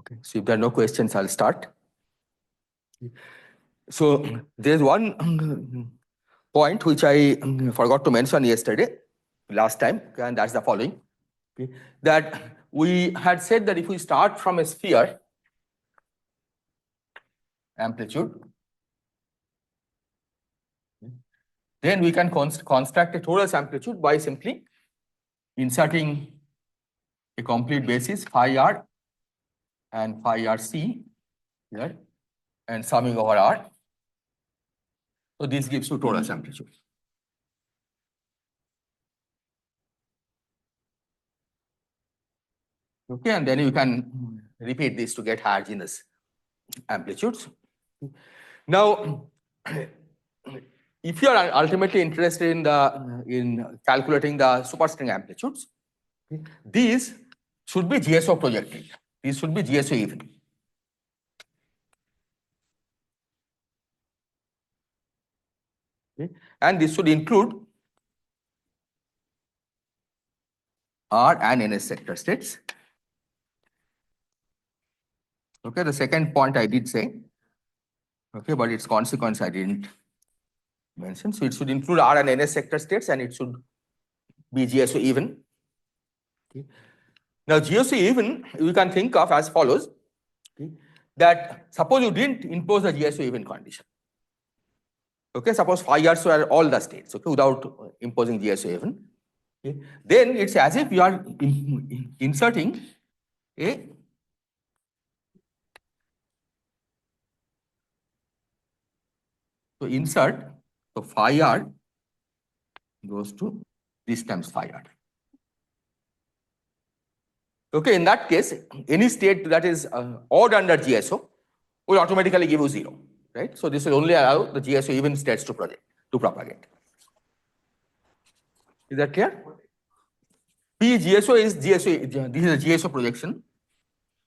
Okay, so if there are no questions, I'll start. So there's one point which I forgot to mention last time, and that's the following. Okay, that we had said that if we start from a sphere, amplitude, then we can construct a torus amplitude by simply inserting a complete basis phi r and phi rc here and summing over r. So this gives you torus amplitude. Okay, and then you can repeat this to get homogeneous amplitudes. Now, if you are ultimately interested in calculating the superstring amplitudes, these should be GSO projected. These should be GSO even. Okay. And this should include R and NS sector states. Okay, the second point I did say, okay, but its consequence I didn't mention. So it should include R and NS sector states, and it should be GSO even. Okay. Now, GSO even you can think of as follows. Okay, that suppose you didn't impose the GSO even condition. Okay, suppose phi r's were all the states, okay, without imposing GSO even. Okay, then it's as if you are inserting a insert, so phi r goes to this times phi r. Okay, in that case, any state that is odd under GSO will automatically give you 0, right? So this will only allow the GSO even states to propagate. Is that clear? P GSO is GSO. This is a GSO projection.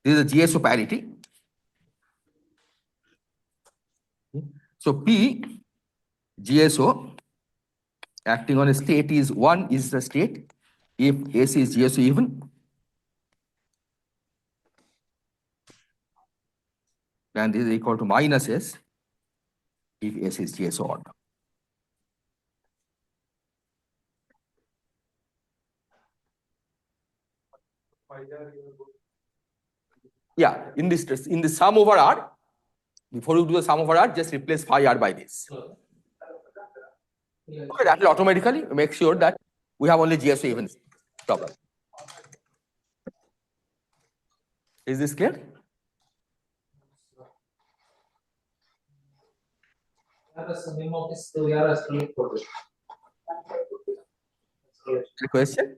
This is a GSO parity. So P GSO acting on a state is 1 is the state if S is GSO even, and this is equal to minus S if S is GSO odd. Yeah, in the sum over R, before you do the sum over R, just replace phi R by this. Okay, that will automatically make sure that we have only GSO even problem. Is this clear? The question?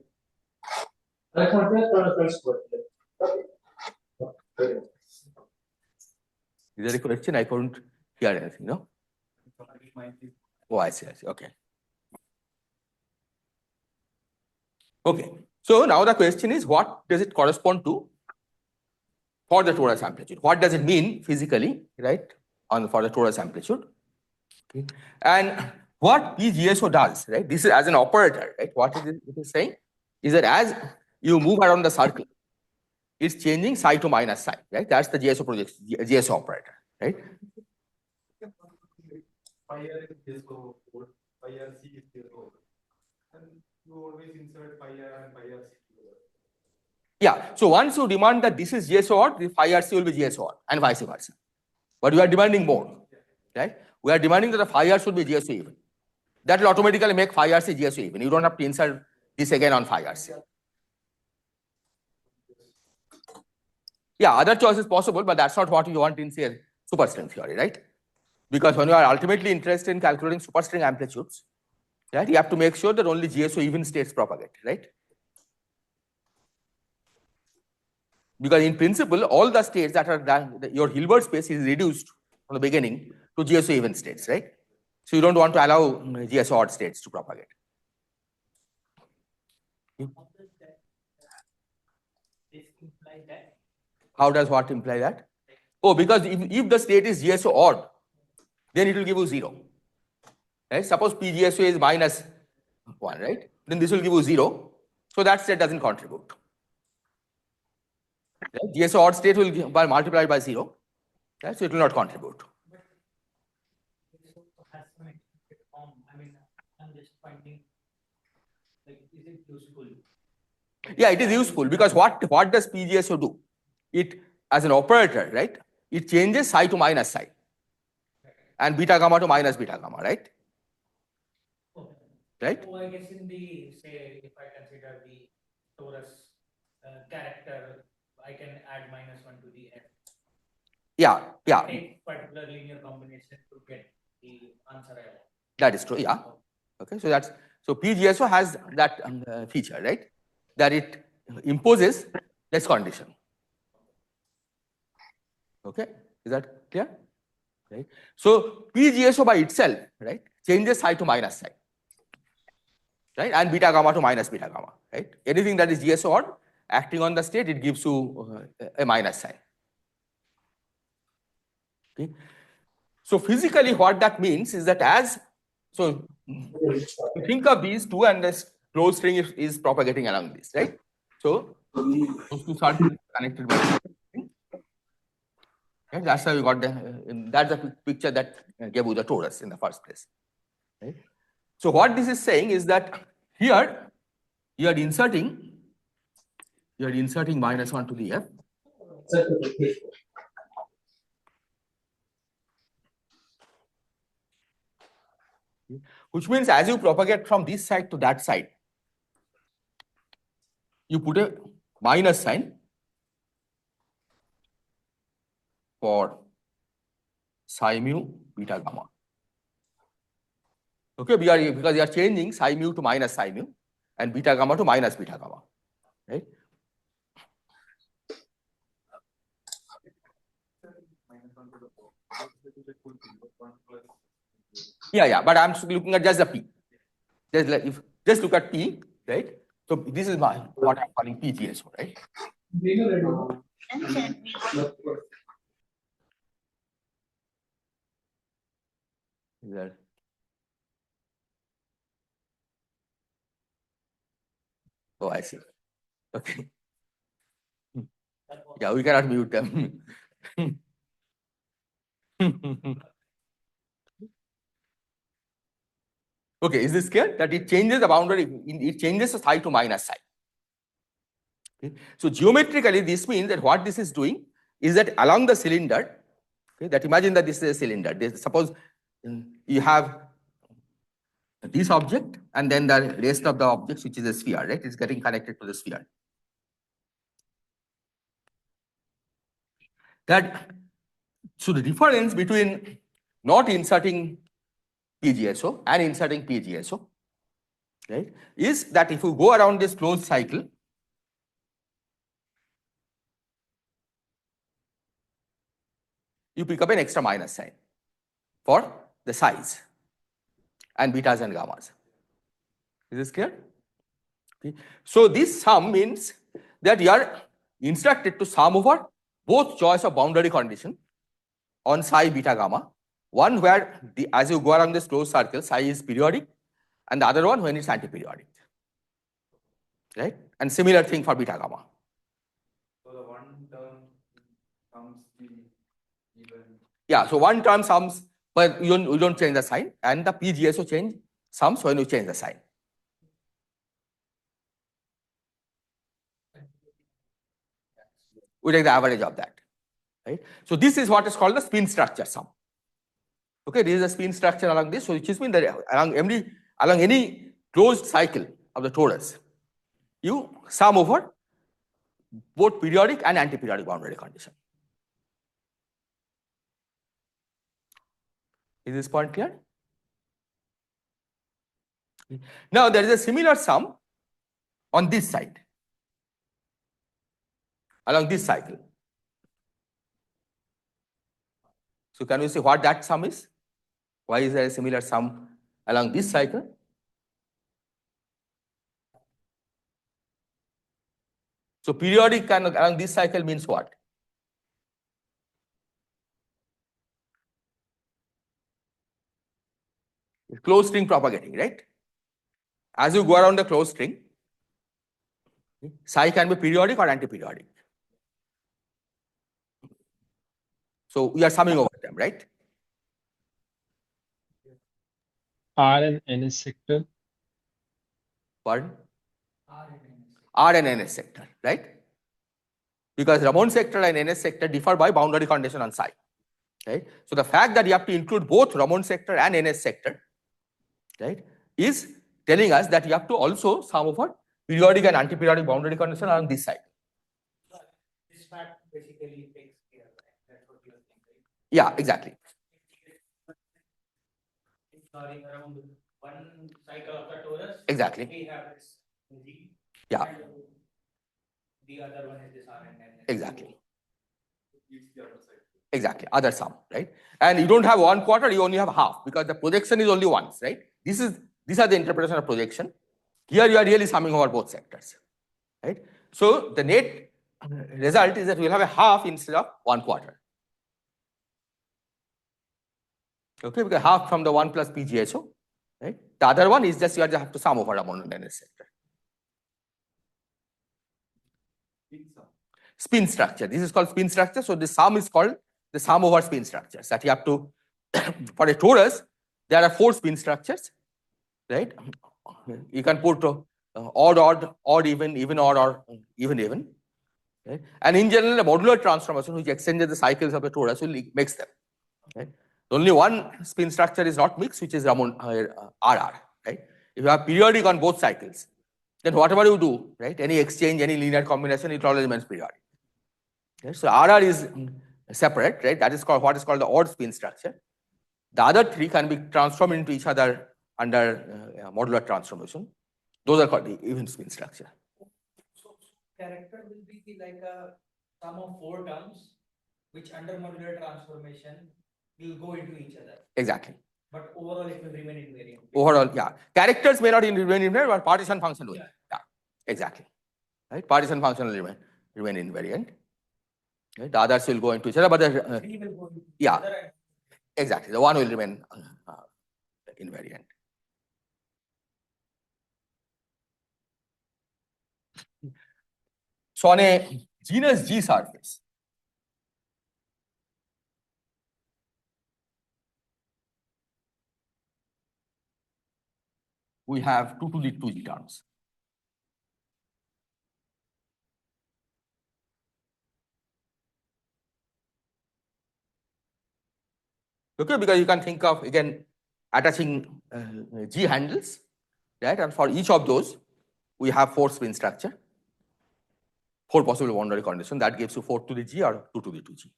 Is there a question? I couldn't hear anything, no? Oh, I see. Okay. Okay. So now the question is, what does it correspond to for the torus amplitude? What does it mean physically, right, for the torus amplitude? Okay. And what PGSO does, right? This is as an operator, right? What it is saying is that as you move around the circle, it's changing psi to minus psi, right? That's the GSO projection, GSO operator, right? Yeah, so once you demand that this is GSO odd, the phi RC will be GSO odd, and vice versa. But we are demanding more, right? We are demanding that the phi R should be GSO even. That will automatically make phi RC GSO even. You don't have to insert this again on phi RC. Yeah, other choice is possible, but that's not what you want in, say, superstring theory, right? Because when you are ultimately interested in calculating superstring amplitudes, right, you have to make sure that only GSO even states propagate, right? Because in principle, all the states that are your Hilbert space is reduced from the beginning to GSO even states, right? So you don't want to allow GSO odd states to propagate. How does what imply that? Oh, because if the state is GSO odd, then it will give you 0. Right? Suppose PGSO is minus 1, right? Then this will give you 0. So that state doesn't contribute. Right? GSO odd state will be multiplied by 0. Right? So it will not contribute. I'm just finding, like, is it useful? Yeah, it is useful because what does PGSO do? It, as an operator, right? It changes psi to minus psi and beta gamma to minus beta gamma, right? Okay. Right? So I guess in the, say, if I consider the torus character, I can add -1 to the f. Yeah, yeah. Take particular linear combination to get the answer I want. That is true, yeah. Okay, so that's, so PGSO has that feature, right? That it imposes this condition. Okay, is that clear? Right. So PGSO by itself, right, changes psi to minus psi, right, and beta gamma to minus beta gamma, right? Anything that is GSO odd acting on the state, it gives you a minus sign. Okay. So physically, what that means is that so you think of these two, and this closed string is propagating along this, right? So those two circles connected by string. Right? That's how you got that's the picture that gave you the torus in the first place. Right? So what this is saying is that here you are inserting -1 to the f. Which means as you propagate from this side to that side, you put a minus sign for psi mu beta gamma. Okay, because we are changing psi mu to minus psi mu and beta gamma to minus beta gamma, right? Yeah, but I'm looking at just the p. Just look at p, right? So this is what I'm calling PGSO, right? That, oh, I see. Okay. Yeah, we cannot mute them. Okay, is this clear? That it changes the boundary, it changes the psi to minus psi. Okay. So geometrically, this means that what this is doing is that along the cylinder, okay, that imagine that this is a cylinder. Suppose you have this object and then the rest of the objects, which is a sphere, right? It's getting connected to the sphere. So the difference between not inserting PGSO and inserting PGSO, right, is that if you go around this closed cycle, you pick up an extra minus sign for the size and betas and gammas. Is this clear? Okay. So this sum means that you are instructed to sum over both choice of boundary condition on psi beta gamma. One where as you go around this closed circle, psi is periodic, and the other one when it's anti-periodic. Right? And similar thing for beta gamma. So the one term sums the even. Yeah, so one term sums, but you don't change the sign, and the PGSO change sums when you change the sign. We take the average of that. Right? So this is what is called the spin structure sum. Okay, this is a spin structure along this, so which means that along any closed cycle of the torus, you sum over both periodic and anti-periodic boundary condition. Is this point clear? Now there is a similar sum on this side, along this cycle. So can we see what that sum is? Why is there a similar sum along this cycle? So periodic along this cycle means what? Closed string propagating, right? As you go around the closed string, psi can be periodic or anti-periodic. So we are summing over them, right? R and NS sector. Pardon? R and NS. R and NS sector, right? Because Ramon sector and NS sector differ by boundary condition on psi, right? So the fact that you have to include both Ramon sector and NS sector, right, is telling us that you have to also sum over periodic and anti-periodic boundary condition on this side. This fact basically takes care of that. That's what you are saying, right? Yeah, exactly. Sorry, around one cycle of the torus. Exactly. We have this G. Yeah. And the other one is this R and N. Exactly. It's the other side. Exactly, other sum, right? And you don't have 1/4, you only have half because the projection is only once, right? These are the interpretation of projection. Here you are really summing over both sectors, right? So the net result is that we will have a half instead of 1/4. Okay, because half from the 1 plus PGHO, right? The other one is just you just have to sum over Ramon and NS sector. Spin structure. This is called spin structure. So the sum is called the sum over spin structures that you have to, for a torus, there are 4 spin structures, right? You can put odd, even, odd, or even, right? And in general, a modular transformation which exchanges the cycles of the torus will mix them, right? Only one spin structure is not mixed, which is Ramon RR, right? If you have periodic on both cycles, then whatever you do, right, any exchange, any linear combination, it always remains periodic. Okay? So RR is separate, right? That is called what is called the odd spin structure. The other 3 can be transformed into each other under modular transformation. Those are called the even spin structure. So character will be like a sum of 4 terms, which under modular transformation will go into each other. Exactly. But overall, it will remain invariant. Overall, yeah. Characters may not remain invariant, but partition function will. Yeah, exactly. Right? Partition function will remain invariant. Right? The others will go into each other, but the, Three will go into each yeah. other and exactly. The one will remain invariant. So on a genus G surface, we have 2 to the 2G terms. Okay, because you can think of again attaching G handles, right? And for each of those, we have 4 spin structure, 4 possible boundary conditions. That gives you 4 to the G or 2 to the 2G.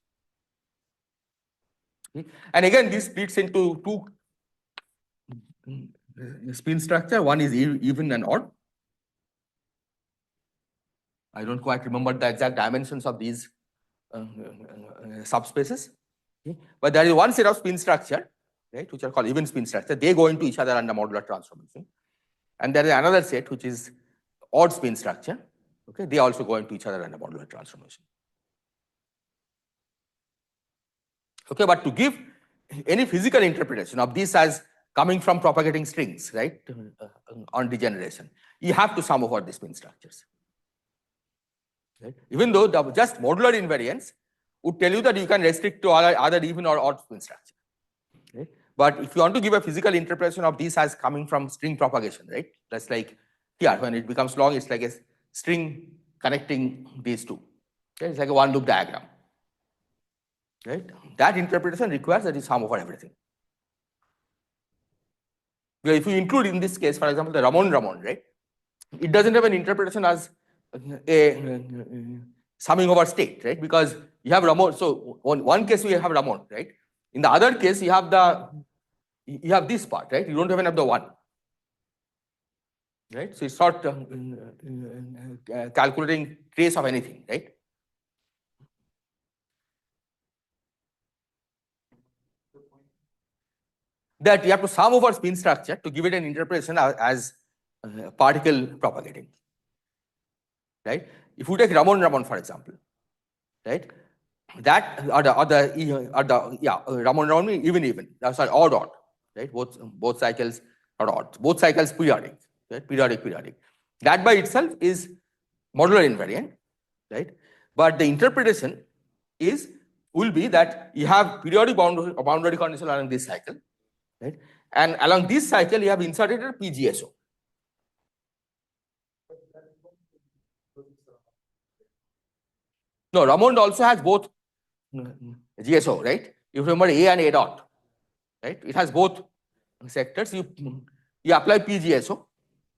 Okay. And again, this splits into 2 spin structure. One is even and odd. I don't quite remember the exact dimensions of these subspaces. Okay. But there is one set of spin structure, right, which are called even spin structure. They go into each other under modular transformation. And there is another set which is odd spin structure. Okay, they also go into each other under modular transformation. Okay, but to give any physical interpretation of this as coming from propagating strings, right, on degeneration, you have to sum over the spin structures. Right? Even though the just modular invariance would tell you that you can restrict to other even or odd spin structure. Right? But if you want to give a physical interpretation of this as coming from string propagation, right? That's like here, when it becomes long, it's like a string connecting these two. Okay? It's like a one loop diagram. Right? That interpretation requires that you sum over everything. Because if you include in this case, for example, the Ramon, right? It doesn't have an interpretation as a summing over state, right? Because you have Ramon. So on one case we have Ramon, right? In the other case, you have this part, right? You don't even have the one, right? So it's not calculating trace of anything, right? That you have to sum over spin structure to give it an interpretation as particle propagating, right? If you take Ramon, for example, right? That Ramon even. Sorry, odd, right? Both cycles are odd. Both cycles periodic, right? Periodic. That by itself is modular invariant, right? But the interpretation is will be that you have periodic boundary condition along this cycle, right? And along this cycle, you have inserted a PGSO. No, Ramond also has both GSO, right? You remember A and A dot, right? It has both sectors. You apply PGSO.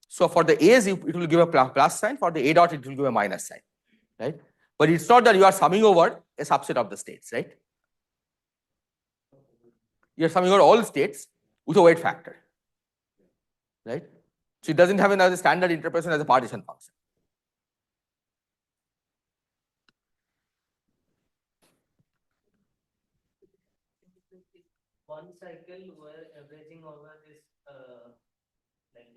So for the A's, it will give a plus sign. For the A dot, it will give a minus sign, right? But it's not that you are summing over a subset of the states, right? You're summing over all states with a weight factor, right? So it doesn't have another standard interpretation as a partition function. One cycle where averaging over is like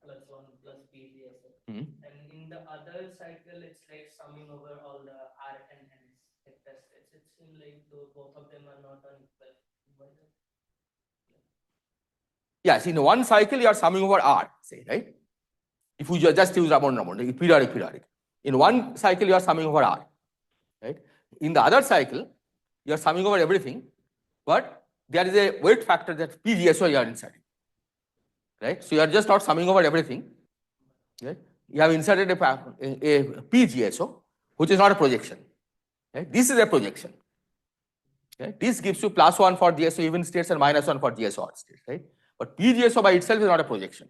plus 1 plus PGSO. And in the other cycle, it's like summing over all the R and N sector states. It seems like both of them are not on equal. Yes, in one cycle, you are summing over R, say, right? If you just use Ramond, periodic. In one cycle, you are summing over R, right? In the other cycle, you are summing over everything, but there is a weight factor that PGSO you are inserting, right? So you are just not summing over everything, right? You have inserted a PGSO, which is not a projection, right? This is a projection, right? This gives you +1 for GSO even states and -1 for GSO odd states, right? But PGSO by itself is not a projection.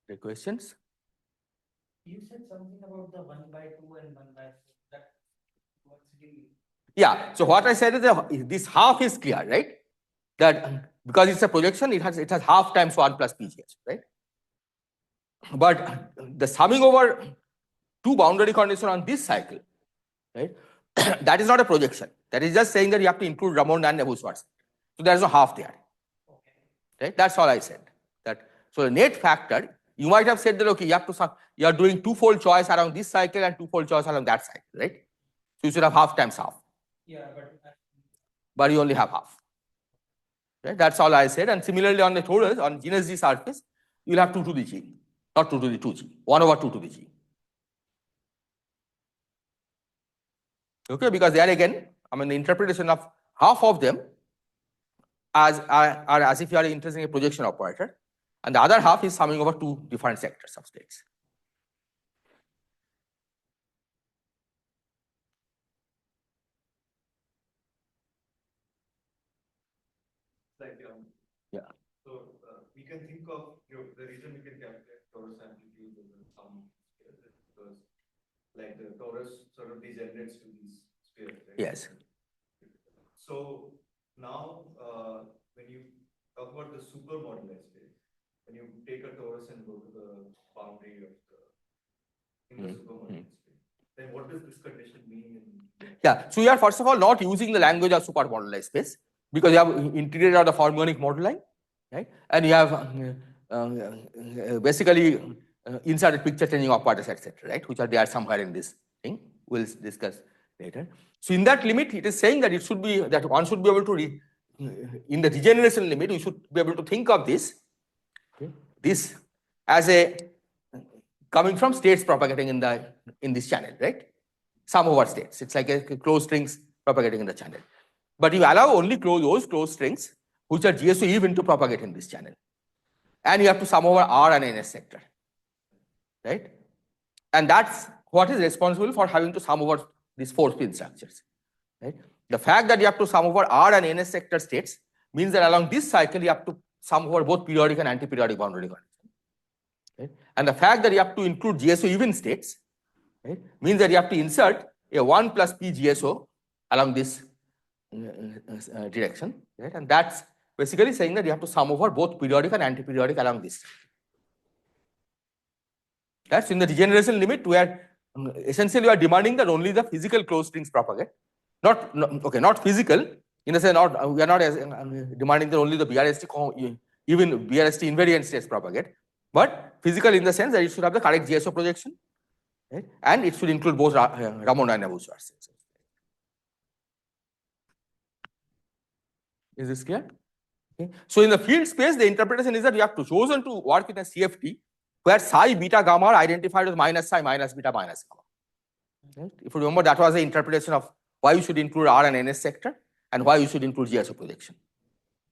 The questions? You said something about the 1/2 and 1/4. That what's the Yeah. So what I said is that this half is clear, right? That because it's a projection, it has half times 1 plus PGSO, right? But the summing over two boundary condition on this cycle, right? That is not a projection. That is just saying that you have to include Ramond and Nebus-Schwarz. So there is no half there. okay? Right? That's all I said. That so the net factor, you might have said that okay, you are doing twofold choice around this cycle and twofold choice along that cycle, right? So you should have half times half. Yeah, But you only have half. Right? That's all I said. And similarly on the torus, on genus G surface, you'll have 2 to the G, not 2 to the 2G, 1 over 2 to the G. Okay, because there again, I mean the interpretation of half of them are as if you are interested in a projection operator, and the other half is summing over two different sectors of states. Like, Yeah. so we can think of the reason we can calculate torus amplitude as a sum because like the torus sort of degenerates to these spheres, right? Yes. So now when you talk about the supermoduli space, when you take a torus and go to the boundary of the supermoduli space, then what does this condition mean? Yeah. So you are first of all not using the language of supermoduli space because you have integrated out the Fermionic moduli, right? And you have basically inserted picture changing operators, etc., right? Which are there somewhere in this thing. We'll discuss later. So in that limit, it is saying that it should be that one should be able to in the degeneration limit, we should be able to think of this, okay, this as a coming from states propagating in this channel, right? Sum over states. It's like a closed strings propagating in the channel. But you allow only those closed strings which are GSO even to propagate in this channel. And you have to sum over R and NS sector, right? And that's what is responsible for having to sum over these 4 spin structures, right? The fact that you have to sum over R and NS sector states means that along this cycle you have to sum over both periodic and anti-periodic boundary conditions, right? And the fact that you have to include GSO even states, right, means that you have to insert a 1 plus P GSO along this direction, right? And that's basically saying that you have to sum over both periodic and anti-periodic along this. That's in the degeneration limit where essentially you are demanding that only the physical closed strings propagate. Not physical, in the sense we are not demanding that only the BRST, even BRST invariant states propagate, but physical in the sense that it should have the correct GSO projection, right? And it should include both Ramond and Nebus-Schwarz. Is this clear? Okay. So in the field space, the interpretation is that you have to chosen to work in a CFT where psi, beta, gamma are identified as minus psi, minus beta, minus gamma. Right? If you remember, that was the interpretation of why you should include R and NS sector and why you should include GSO projection.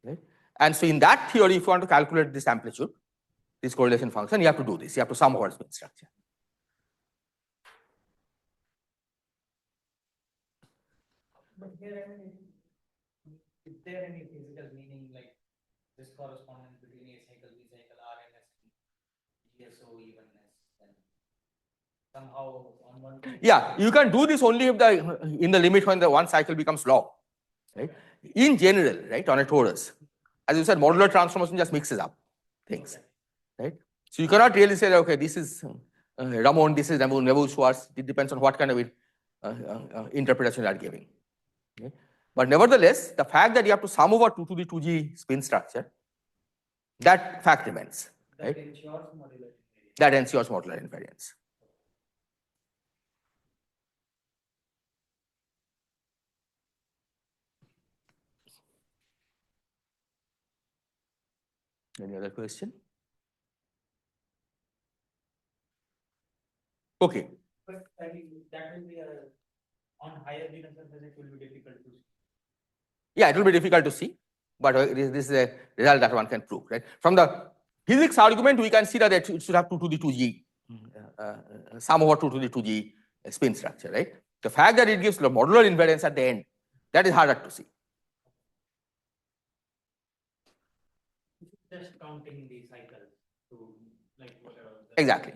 Right? And so in that theory, if you want to calculate this amplitude, this correlation function, you have to do this. You have to sum over spin structure. But here, I mean, is there any physical meaning like this correspondence between A cycle, B cycle, RNS, and GSO evenness? Then somehow on one. Yeah, you can do this only if in the limit when the one cycle becomes long. Right? In general, right, on a torus, as you said, modular transformation just mixes up things. Right? So you cannot really say, okay, this is Ramon, this is Neville-Schwarz. It depends on what kind of interpretation you are giving. Okay? But nevertheless, the fact that you have to sum over 2 to the 2G spin structure, that fact remains. Right? That ensures modular invariance. Any other question? Okay. But I mean, that will be on higher Venus surface, it will be difficult to see. Yeah, it will be difficult to see, but this is a result that one can prove, right? From the physics argument, we can see that it should have 2 to the 2G, sum over 2 to the 2G spin structure, right? The fact that it gives the modular invariance at the end, that is harder to see. Just counting the cycles to like whatever. Exactly.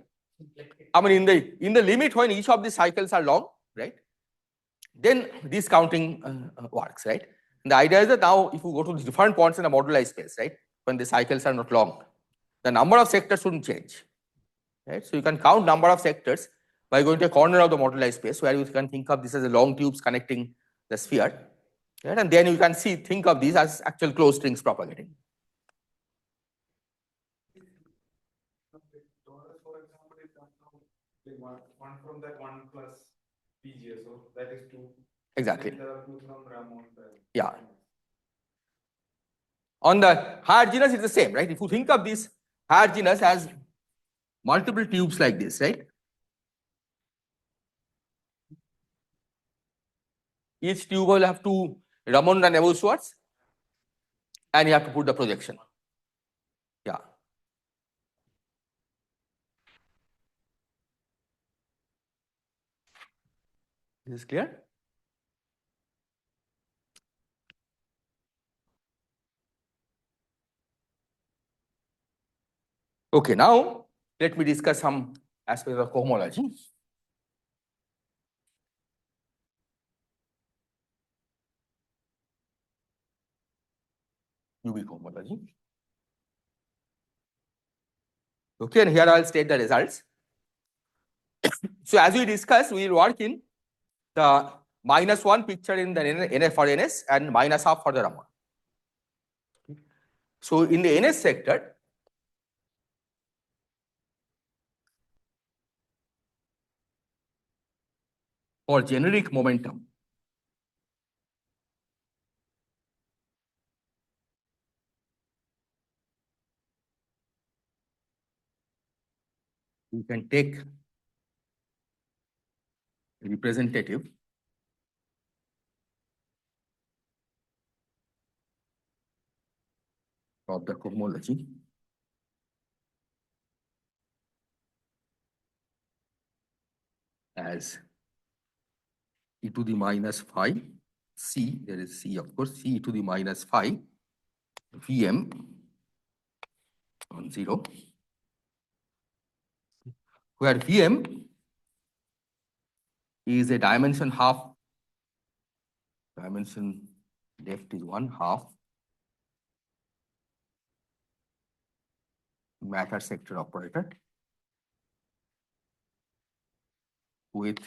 I mean, in the limit when each of these cycles are long, right? Then this counting works, right? And the idea is that now if you go to the different points in a moduli space, right? When the cycles are not long, the number of sectors shouldn't change, right? So you can count number of sectors by going to a corner of the moduli space where you can think of this as a long tubes connecting the sphere, right? And then you can think of these as actual closed strings propagating. For example, it comes from one from that 1 plus PGA, so that is 2. Exactly. And there are 2 from Ramon. Yeah. On the higher genus, it's the same, right? If you think of this higher genus as multiple tubes like this, right? Each tube will have 2 Ramon and Neville-Schwarz, and you have to put the projection. Yeah. This is clear? Okay, now let me discuss some aspects of cohomology. UV cohomology. Okay, and here I'll state the results. So as we discussed, we will work in the -1 picture in the NF for NS and -half for the Raman. So in the NS sector, for generic momentum, you can take representative of the cohomology as e to the minus phi c, there is c of course, c to the minus phi Vm on 0, where Vm is a dimension half, dimension left is 1/2 matter sector operator with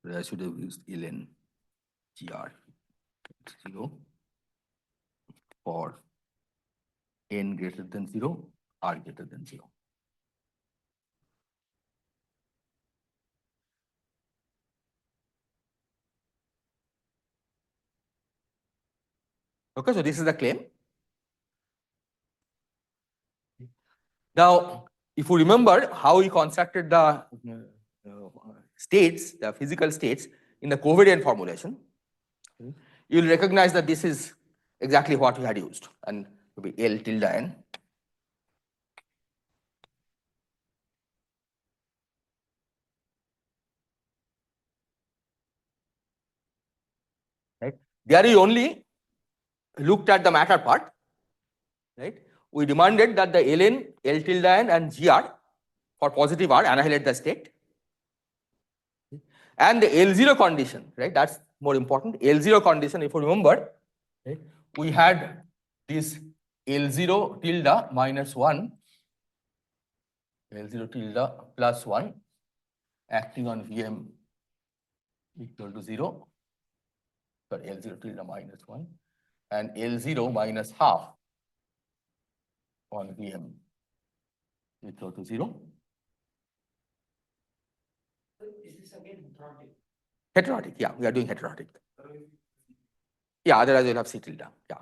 I should have used ln gr 0 for n greater than 0, r greater than 0. Okay, so this is the claim. Now, if you remember how we constructed the states, the physical states in the covariant formulation, you will recognize that this is exactly what we had used, and will be L tilde n. Right? There we only looked at the matter part. Right? We demanded that the ln, L tilde n, and gr for positive r annihilate the state. And the L0 condition, right? That's more important. L0 condition, if you remember, right? We had this L0 tilde minus 1, L0 tilde plus 1 acting on Vm equal to 0, sorry, L0 tilde minus 1, and L0 minus half on Vm equal to 0. Is this again heterotic? Heterotic, yeah, we are doing heterotic. Yeah, otherwise we'll have C tilde, yeah.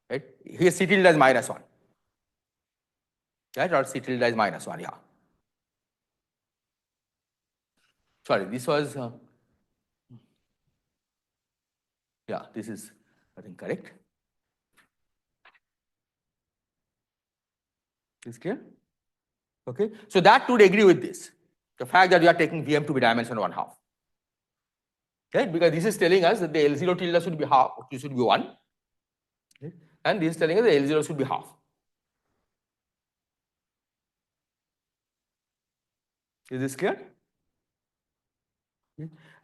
Right? Here C tilde is minus 1. Right? Or C tilde is minus 1, yeah. Sorry, this was, yeah, this is, I think, correct. Is clear? Okay, so that would agree with this. The fact that we are taking Vm to be dimension 1/2. Right? Because this is telling us that the L0 tilde should be half, it should be 1. Right? And this is telling us the L0 should be half. Is this clear?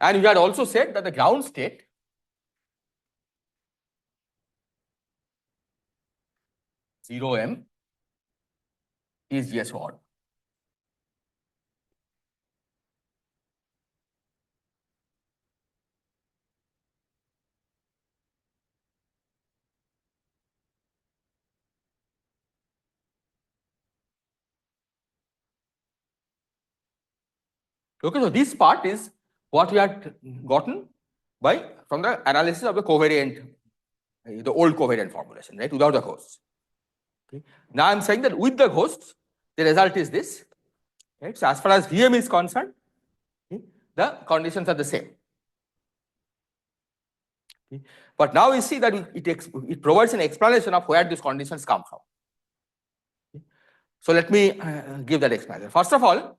And we had also said that the ground state zero m is GS odd. Okay, so this part is what we had gotten from the analysis of the covariant, the old covariant formulation, right, without the hosts. Okay. Now I'm saying that with the hosts, the result is this. Right? So as far as Vm is concerned, okay, the conditions are the same. Okay. But now we see that it provides an explanation of where these conditions come from. Okay. So let me give that explanation. First of all,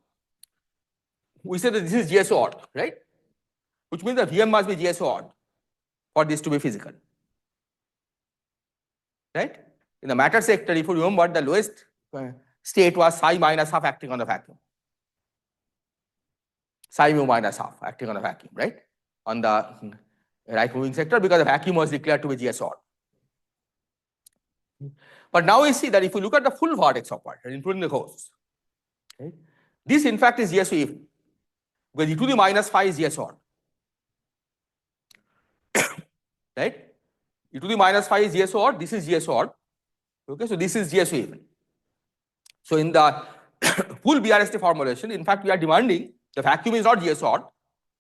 we say that this is GSO odd, right? Which means that Vm must be GSO odd for this to be physical. Right? In the matter sector, if you remember, the lowest state was psi minus half acting on the vacuum. Psi mu minus half acting on the vacuum, right? On the right moving sector, because the vacuum was declared to be GS odd. But now we see that if you look at the full vortex operator, including the hosts, right, this in fact is GSO even, because e to the minus phi is GS odd. Right? E to the minus phi is GSO odd, this is GSO odd. Okay, so this is GSO even. So in the full BRST formulation, in fact, we are demanding the vacuum is not GSO odd.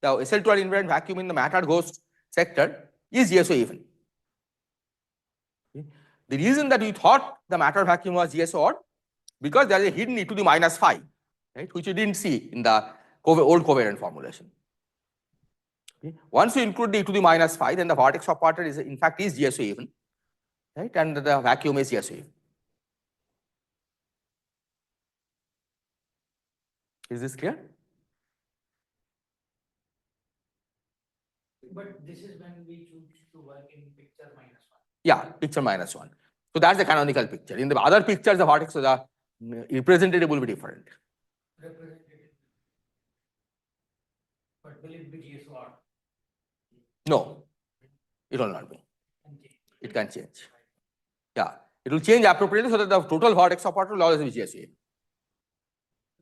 The SL2 invariant vacuum in the matter host sector is GSO even. Okay. The reason that we thought the matter vacuum was GSO odd, because there is a hidden e to the minus phi, right, which you didn't see in the old covariant formulation. Okay. Once you include the e to the minus phi, then the vortex operator is in fact is GSO even, right, and the vacuum is GSO even. Is this clear? But this is when we choose to work in picture minus 1. Yeah, picture minus 1. So that's the canonical picture. In the other pictures, the vortex, the representative will be different. Representative. But will it be GSO odd? No, it will not be. It can change. Yeah, it will change appropriately so that the total vortex operator will always be GSO.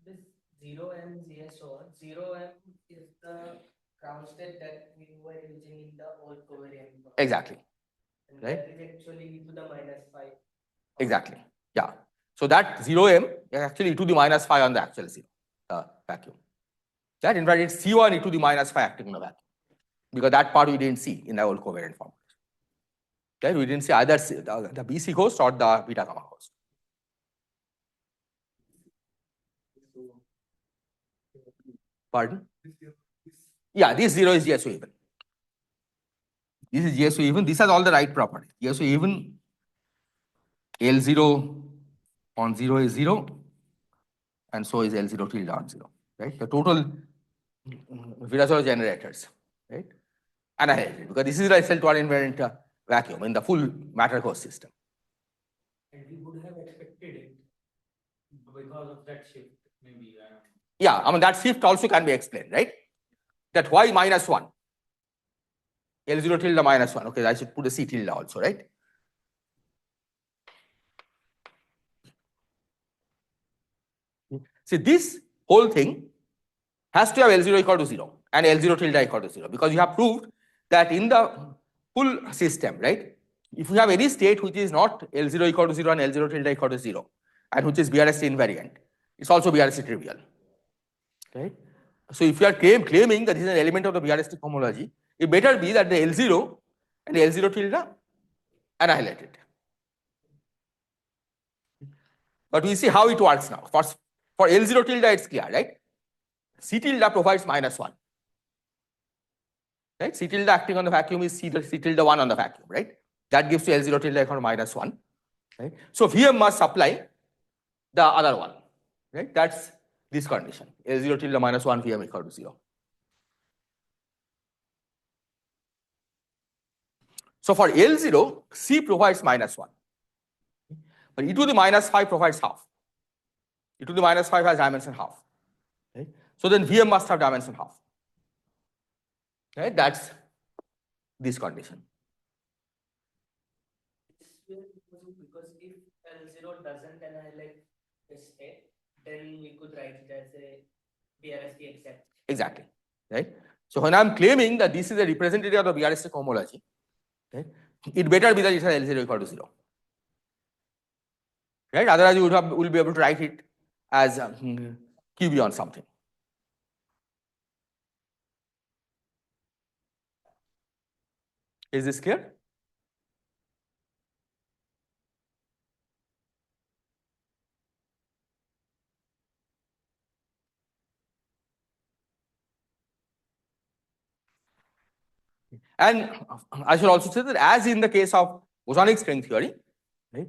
This 0m GSO, 0m is the ground state that we were using in the old covariant. Exactly. And Right. that is actually e to the minus phi. Exactly. Yeah. So that 0m is actually e to the minus phi on the actual zero vacuum. That in fact it's C1 e to the minus phi acting on the vacuum, because that part we didn't see in the old covariant form. Right? We didn't see either the BC host or the beta gamma host. Pardon? Yeah, this 0 is GSO even. This is GSO even. This has all the right properties. GSO even, L0 on 0 is 0, and so is L0 tilde on 0. Right? The total Virasoro generators, right? Annihilated, because this is the SL2 invariant vacuum in the full matter host system. And we would have expected it because of that shift, maybe. Yeah, I mean that shift also can be explained, right? That why minus 1? L0 tilde minus 1. Okay, I should put a C tilde also, right? See, this whole thing has to have L0 equal to 0 and L0 tilde equal to 0, because you have proved that in the full system, right? If you have any state which is not L0 equal to 0 and L0 tilde equal to 0, and which is BRST invariant, it's also BRST trivial, right? So if you are claiming that this is an element of the BRST homology, it better be that the L0 and the L0 tilde annihilated. But we see how it works now. For L0 tilde, it's clear, right? C tilde provides minus 1. Right? C tilde acting on the vacuum is C tilde 1 on the vacuum, right? That gives you L0 tilde equal to minus 1. Right? So VM must supply the other one. Right? That's this condition. L0 tilde minus 1 VM equal to 0. So for L0, C provides minus 1. But e to the minus 5 provides half. E to the minus 5 has dimension half. Right? So then VM must have dimension half. Right? That's this condition. Because if L0 doesn't annihilate the state, then we could write it as a BRST except. Exactly. Right? So when I'm claiming that this is a representative of the BRST homology, right, it better be that it has L0 equal to 0. Right? Otherwise, you will be able to write it as QB on something. Is this clear? And I should also say that as in the case of bosonic string theory, right,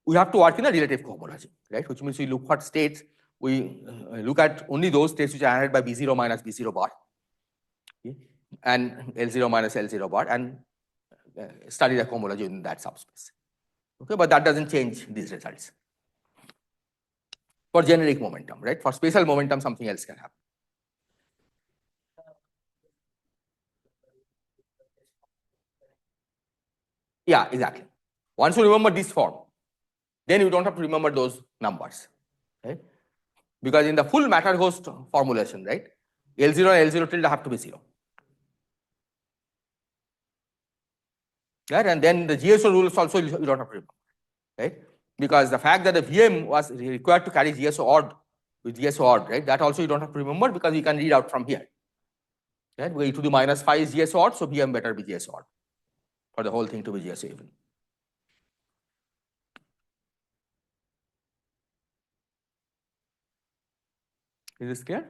we have to work in a relative cohomology, right? Which means we look at states, we look at only those states which are annihilated by B0 minus B0 bar, okay, and L0 minus L0 bar, and study the cohomology in that subspace. Okay, but that doesn't change these results. For generic momentum, right? For spatial momentum, something else can happen. Yeah, exactly. Once you remember this form, then you don't have to remember those numbers, right? Because in the full matter host formulation, right, L0 and L0 tilde have to be 0. Right? And then the GSO rules also you don't have to remember, right? Because the fact that the VM was required to carry GSO odd with GSO odd, right, that also you don't have to remember, because you can read out from here. Right? Where e to the minus phi is GSO odd, so VM better be GSO odd for the whole thing to be GSO even. Is this clear?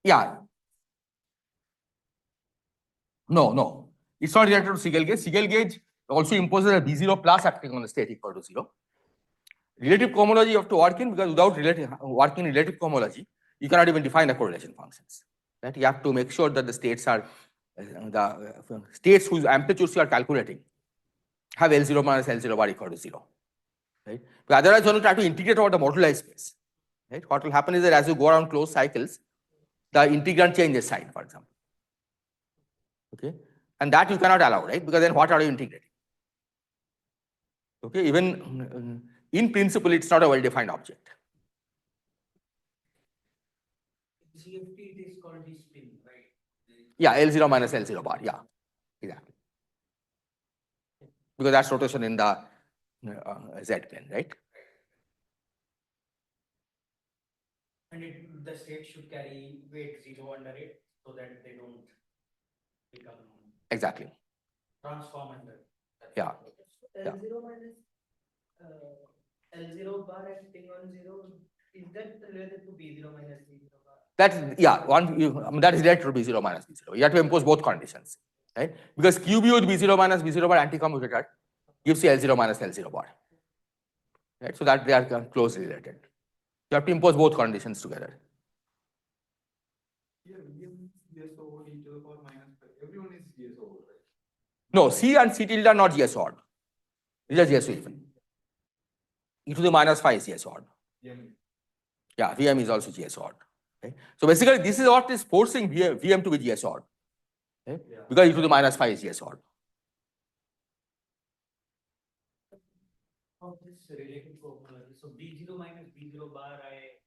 Yeah. No. It's not related to Siegel gauge. Siegel gauge also imposes a B0 plus acting on the state equal to 0. Relative cohomology you have to work in, because without working in relative cohomology, you cannot even define the correlation functions. Right? You have to make sure that the states are the states whose amplitudes you are calculating have L0 minus L0 bar equal to 0. Right? But otherwise, when you try to integrate over the moduli space, right, what will happen is that as you go around closed cycles, the integrand changes sign, for example. Okay, and that you cannot allow, right? Because then what are you integrating? Okay, even in principle, it's not a well-defined object. CFT it is called the spin, right? Yeah, L0 minus L0 bar. Yeah, exactly. Because that's rotation in the Z plane, right? And the state should carry weight 0 under it so that they don't become Exactly. transform under. Yeah. L0 minus L0 bar acting on 0, is that related to B0 minus B0 bar? That's, yeah, that is related to B0 minus B0. You have to impose both conditions, right? Because QB with B0 minus B0 bar anti-commutator gives you L0 minus L0 bar, right? So that they are closely related. You have to impose both conditions together. Here, VM is GSO e to the power minus 5. Everyone is GSO, right? No, C and C tilde are not GS odd. These are GSO even. E to the minus 5 is GS odd. VM. Yeah, VM is also GS odd. Okay? So basically, this is what is forcing VM to be GS odd. Okay? Yeah. Because e to the minus 5 is GS odd. Of this related formula, so B0 minus B0 bar I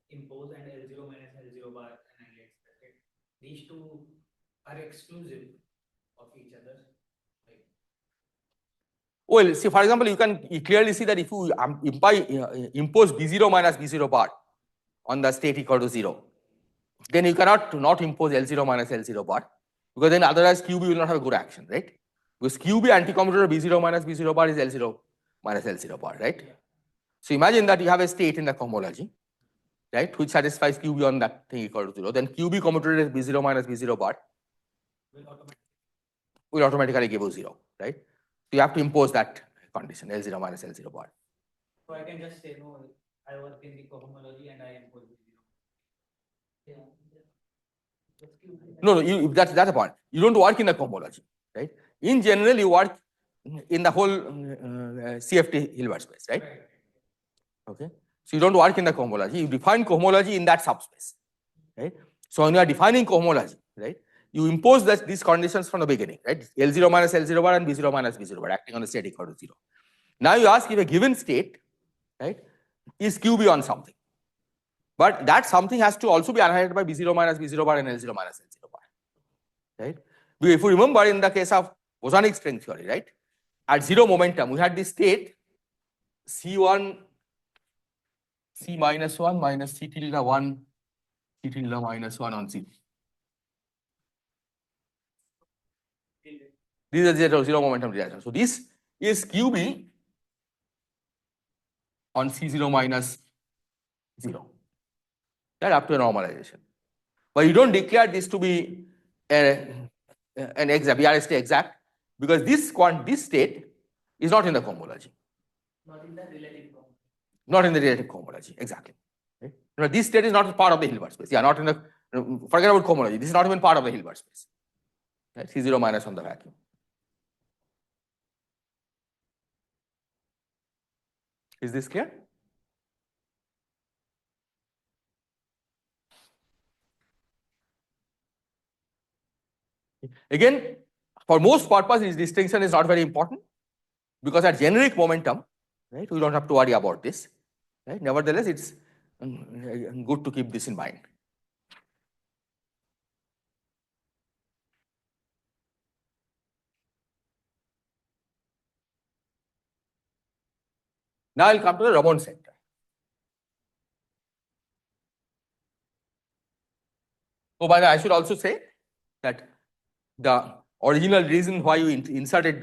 impose and L0 minus L0 bar and I express it. These two are exclusive of each other. Like, Well, see, for example, you clearly see that if you impose B0 minus B0 bar on the state equal to 0, then you cannot not impose L0 minus L0 bar, because then otherwise QB will not have a good action, right? Because QB anti-commutator B0 minus B0 bar is L0 minus L0 bar, right? yeah. So imagine that you have a state in the cohomology, right, which satisfies QB on that thing equal to 0. Then QB commutator is B0 minus B0 bar will automatically give you 0, right? So you have to impose that condition, L0 minus L0 bar. So I can just say, no, I work in the cohomology and I impose B0. Yeah. No, that's the point. You don't work in the cohomology, right? In general, you work in the whole CFT Hilbert space, right? Okay. So you don't work in the cohomology. You define cohomology in that subspace, right? So when you are defining cohomology, right, you impose these conditions from the beginning, right? L0 minus L0 bar and B0 minus B0 bar acting on the state equal to 0. Now you ask if a given state, right, is QB on something. But that something has to also be annihilated by B0 minus B0 bar and L0 minus L0 bar, right? If you remember in the case of bosonic string theory, right, at zero momentum, we had this state C1, C minus 1 minus C tilde 1, C tilde minus 1 on 0. These are zero momentum reaction. So this is QB on C0 minus 0, right, up to a normalization. But you don't declare this to be an exact, BRST exact, because this state is not in the cohomology. Not in the relative form. Not in the relative cohomology, exactly. Right? You know, this state is not part of the Hilbert space. Yeah, not in the, forget about cohomology. This is not even part of the Hilbert space. Right? C0 minus on the vacuum. Is this clear? Again, for most purposes, this distinction is not very important, because at generic momentum, right, we don't have to worry about this. Right? Nevertheless, it's good to keep this in mind. Now I'll come to the Ramon center. Oh, by the way, I should also say that the original reason why you introduced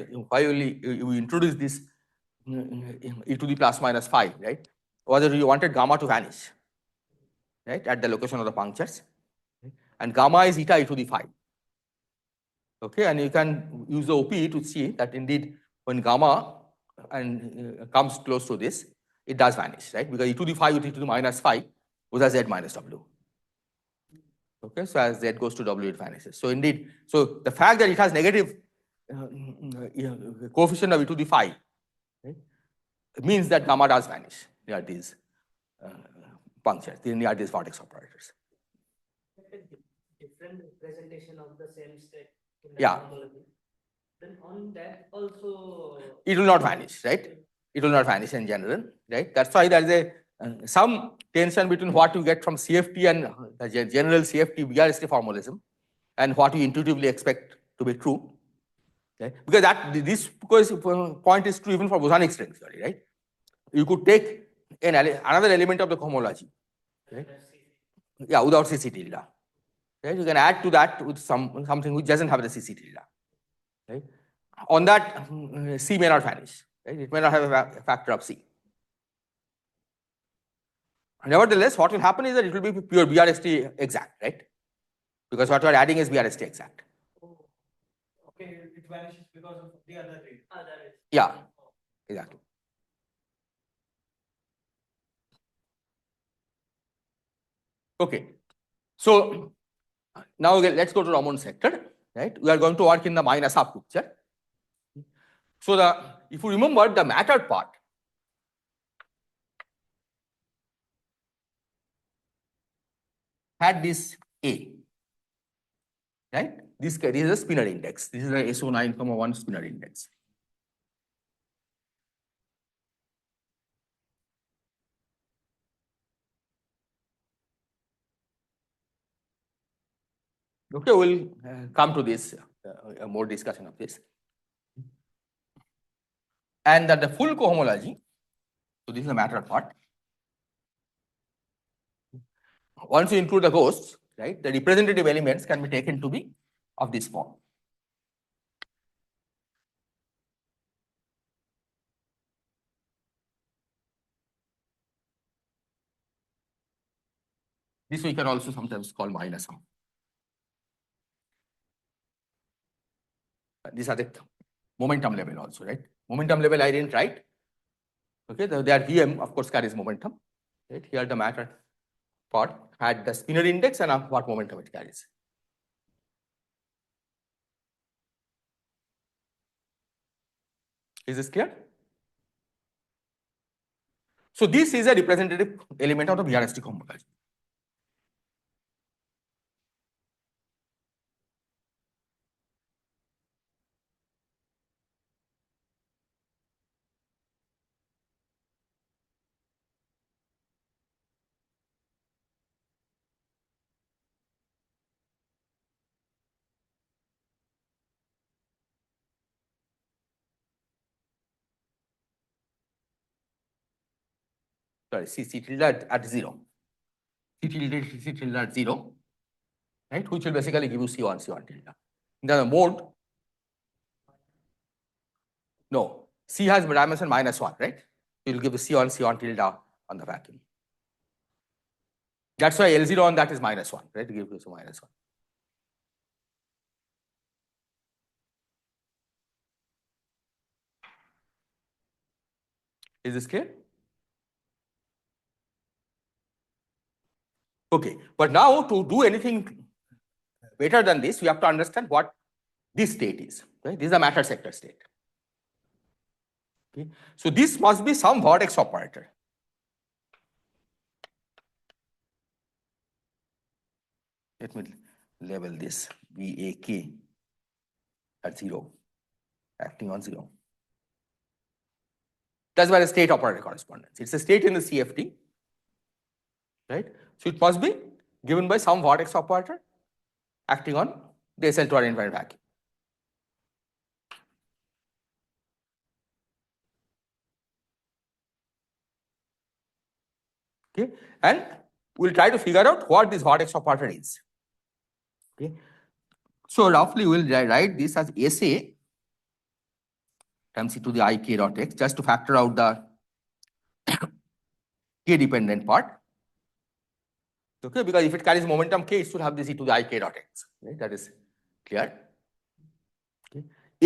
this e to the plus minus 5, right, was that you wanted gamma to vanish, right, at the location of the punctures, and gamma is eta e to the 5. Okay, and you can use the OP to see that indeed when gamma comes close to this, it does vanish, right? Because e to the 5 with e to the minus 5 was a z minus w. Okay, so as z goes to w, it vanishes. So indeed, so the fact that it has negative coefficient of e to the 5, right, it means that gamma does vanish near these punctures, near these vertex operators. Different representation of the same state in the Yeah. homology, then on that also. It will not vanish, right? It will not vanish in general, right? That's why there is a some tension between what you get from CFT and the general CFT BRST formalism and what you intuitively expect to be true. Okay? Because this point is true even for bosonic string theory, right? You could take another element of the homology, right? Yeah, without CC tilde. Right? You can add to that with something which doesn't have the CC tilde. Right? On that, C may not vanish. Right? It may not have a factor of C. Nevertheless, what will happen is that it will be pure BRST exact, right? Because what you are adding is BRST exact. Oh, okay, it vanishes because of the other rate. Yeah, exactly. Okay. So now let's go to Raman sector, right? We are going to work in the minus half picture. So if you remember the matter part, had this A, right? This is a spinor index. This is a SO9,1 spinor index. Okay, we'll come to this, more discussion of this. And that the full cohomology, so this is the matter part. Once you include the ghosts, right, the representative elements can be taken to be of this form. This we can also sometimes call minus half. These are the momentum level also, right? Momentum level I didn't write. Okay, their VM of course carries momentum. Right? Here the matter part had the spinor index and what momentum it carries. Is this clear? So this is a representative element of the BRST homology. Sorry, C tilde at 0. C tilde at 0, right? Which will basically give you C1 tilde. In the mode, no, C has dimension -1, right? It will give you C1 tilde on the vacuum. That's why L0 on that is -1, right? To give you some -1. Is this clear? Okay, but now to do anything better than this, we have to understand what this state is. Right? This is a matter sector state. Okay, so this must be some vertex operator. Let me label this VAK at 0, acting on 0. That's why the state operator correspondence. It's a state in the CFT, right? So it must be given by some vertex operator acting on the SL2R infinite vacuum. Okay, and we'll try to figure out what this vertex operator is. Okay, so roughly we'll write this as SA times e to the I k dot x just to factor out the k dependent part. Okay, because if it carries momentum k, it should have this e to the I k dot x. Right? That is clear. Okay.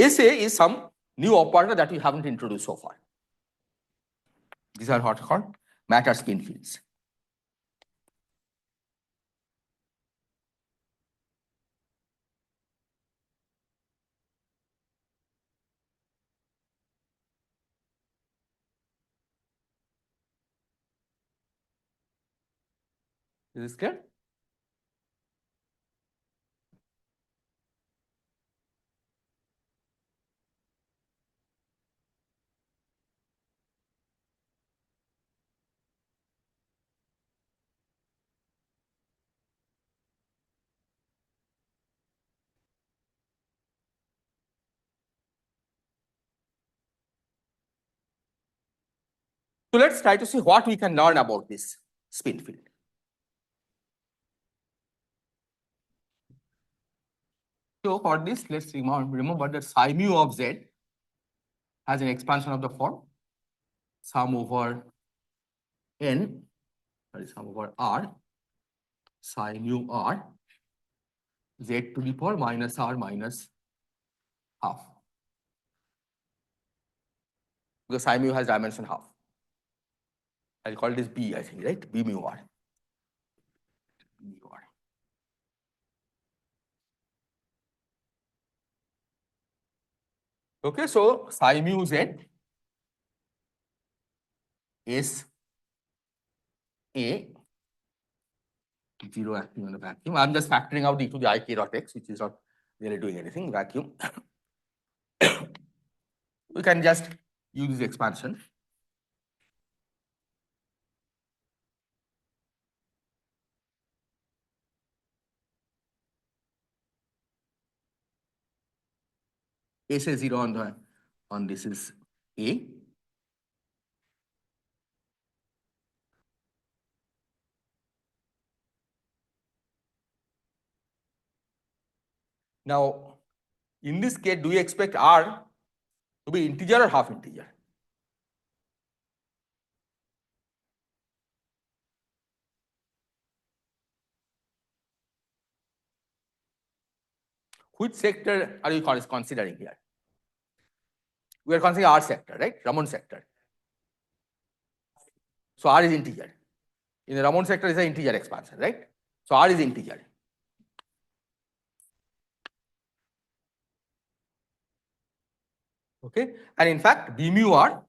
SA is some new operator that we haven't introduced so far. These are what are called matter spin fields. Is this clear? So let's try to see what we can learn about this spin field. So for this, let's remember that psi mu of z has an expansion of the form sum over n, sorry, sum over r, psi mu r, z to the power minus r minus half. Because psi mu has dimension half. I'll call this b, I think, right? B mu r. B mu r. Okay, so psi mu z is a 0 acting on a vacuum. I'm just factoring out e to the I k dot x, which is not really doing anything, vacuum. We can just use this expansion. A says 0 on this is A. Now, in this case, do we expect R to be integer or half integer? Which sector are you considering here? We are considering R sector, right? Raman sector. So R is integer. In the Raman sector is an integer expansion, right? So R is integer. Okay, and in fact, B mu R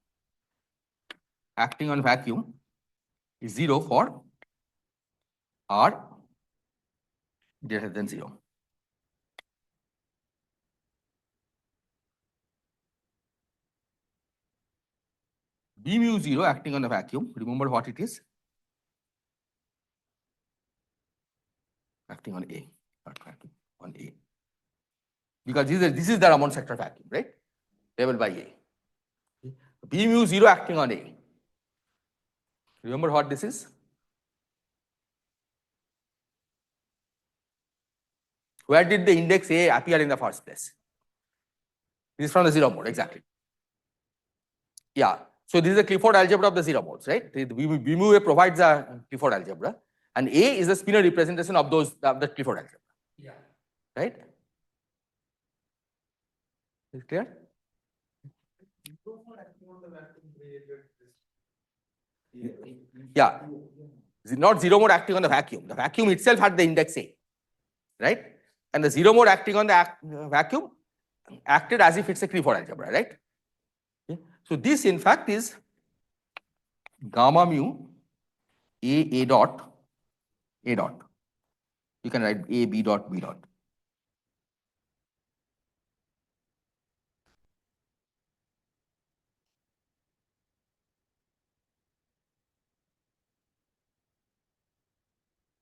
acting on vacuum is 0 for R greater than 0. B mu 0 acting on a vacuum, remember what it is? Acting on A, not vacuum, on A. Because this is the Raman sector vacuum, right? Level by A. B mu 0 acting on A. Remember what this is? Where did the index A appear in the first place? This is from the 0 mode, exactly. Yeah. So this is the Clifford algebra of the 0 modes, right? B mu A provides a Clifford algebra, and A is the spinor representation of the Clifford algebra. Yeah. Right? Is it clear? Yeah. Not 0 mode acting on the vacuum. The vacuum itself had the index A, right? And the 0 mode acting on the vacuum acted as if it's a Clifford algebra, right? Okay. So this in fact is gamma mu A dot A dot. You can write A B dot B dot.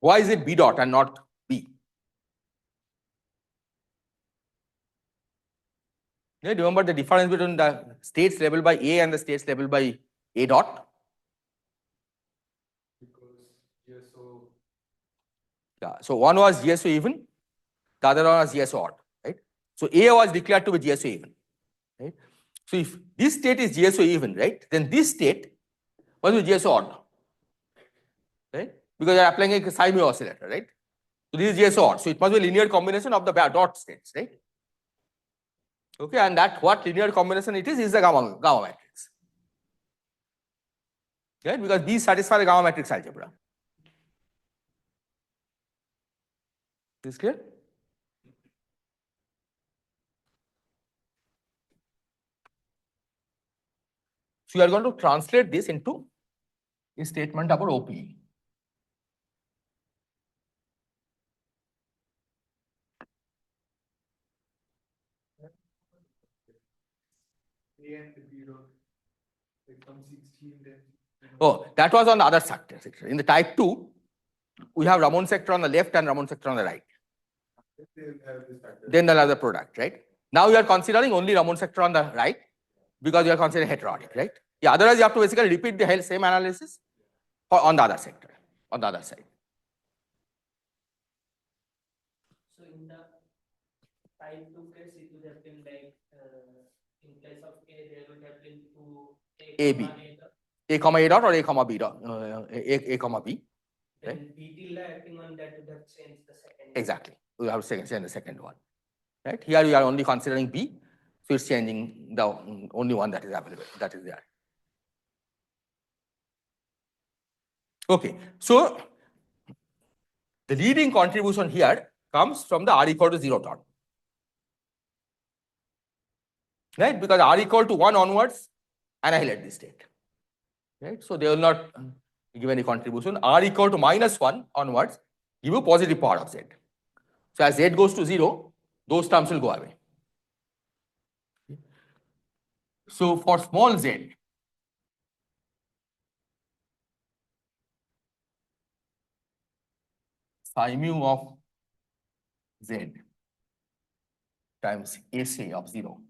Why is it B dot and not B? Yeah, remember the difference between the states labeled by A and the states labeled by A dot? Because GSO. Yeah. So one was GSO even, the other one was GSO odd, right? So A was declared to be GSO even, right? So if this state is GSO even, right, then this state must be GSO odd, right? Because you are applying a psi mu oscillator, right? So this is GSO odd. So it must be a linear combination of the dot states, right? Okay, and that what linear combination it is the gamma matrix. Right? Because these satisfy the gamma matrix algebra. Is clear? So you are going to translate this into a statement about OPE. A and B dot become 16 then. Oh, that was on the other sector. In the type 2, we have Raman sector on the left and Raman sector on the right. They'll have this factor. Then they'll have the product, right? Now you are considering only Raman sector on the right because you are considering heterotic, right? Yeah, otherwise you have to basically repeat the same analysis on the other sector, on the other side. So in the type 2 case, it would have been like, in place of A, there would have been two A, comma B. dot. A comma A dot or A comma B dot, A comma B. Then B tilde acting on that would have changed the second. Exactly. We have to change the second one. Right? Here we are only considering B, so it's changing the only one that is available, that is there. Okay, so the leading contribution here comes from the R equal to 0 term. Right? Because R equal to 1 onwards, annihilate this state. Right? So they will not give any contribution. R equal to -1 onwards, give you positive power of Z. So as Z goes to 0, those terms will go away. So for small z, psi mu of z times SA of 0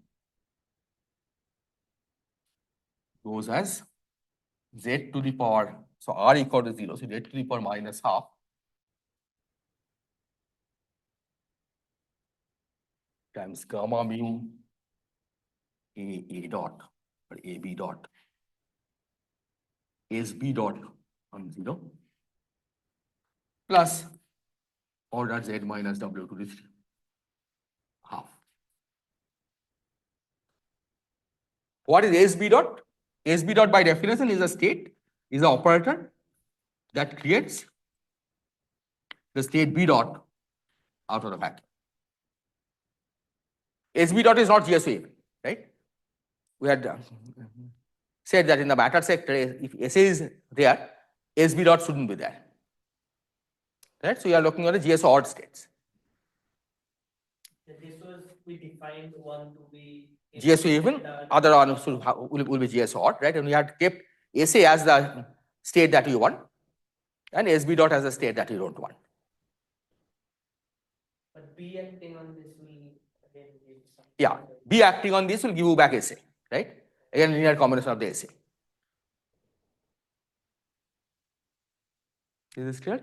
goes as z to the power, so R equal to 0, so z to the power minus half times gamma mu A dot or AB dot SB dot on 0 plus order z minus W to the half. What is SB dot? SB dot by definition is a state, is an operator that creates the state B dot out of the vacuum. SB dot is not GSO even, right? We had said that in the matter sector, if SA is there, SB dot shouldn't be there. Right? So you are looking at the GSO odd states. This was, we defined one to be GSO even, other one will be GSO odd, right? And we had kept SA as the state that you want, and SB dot as the state that you don't want. But B acting on this will again give some. Yeah, B acting on this will give you back SA, right? Again, linear combination of the SA. Is this clear?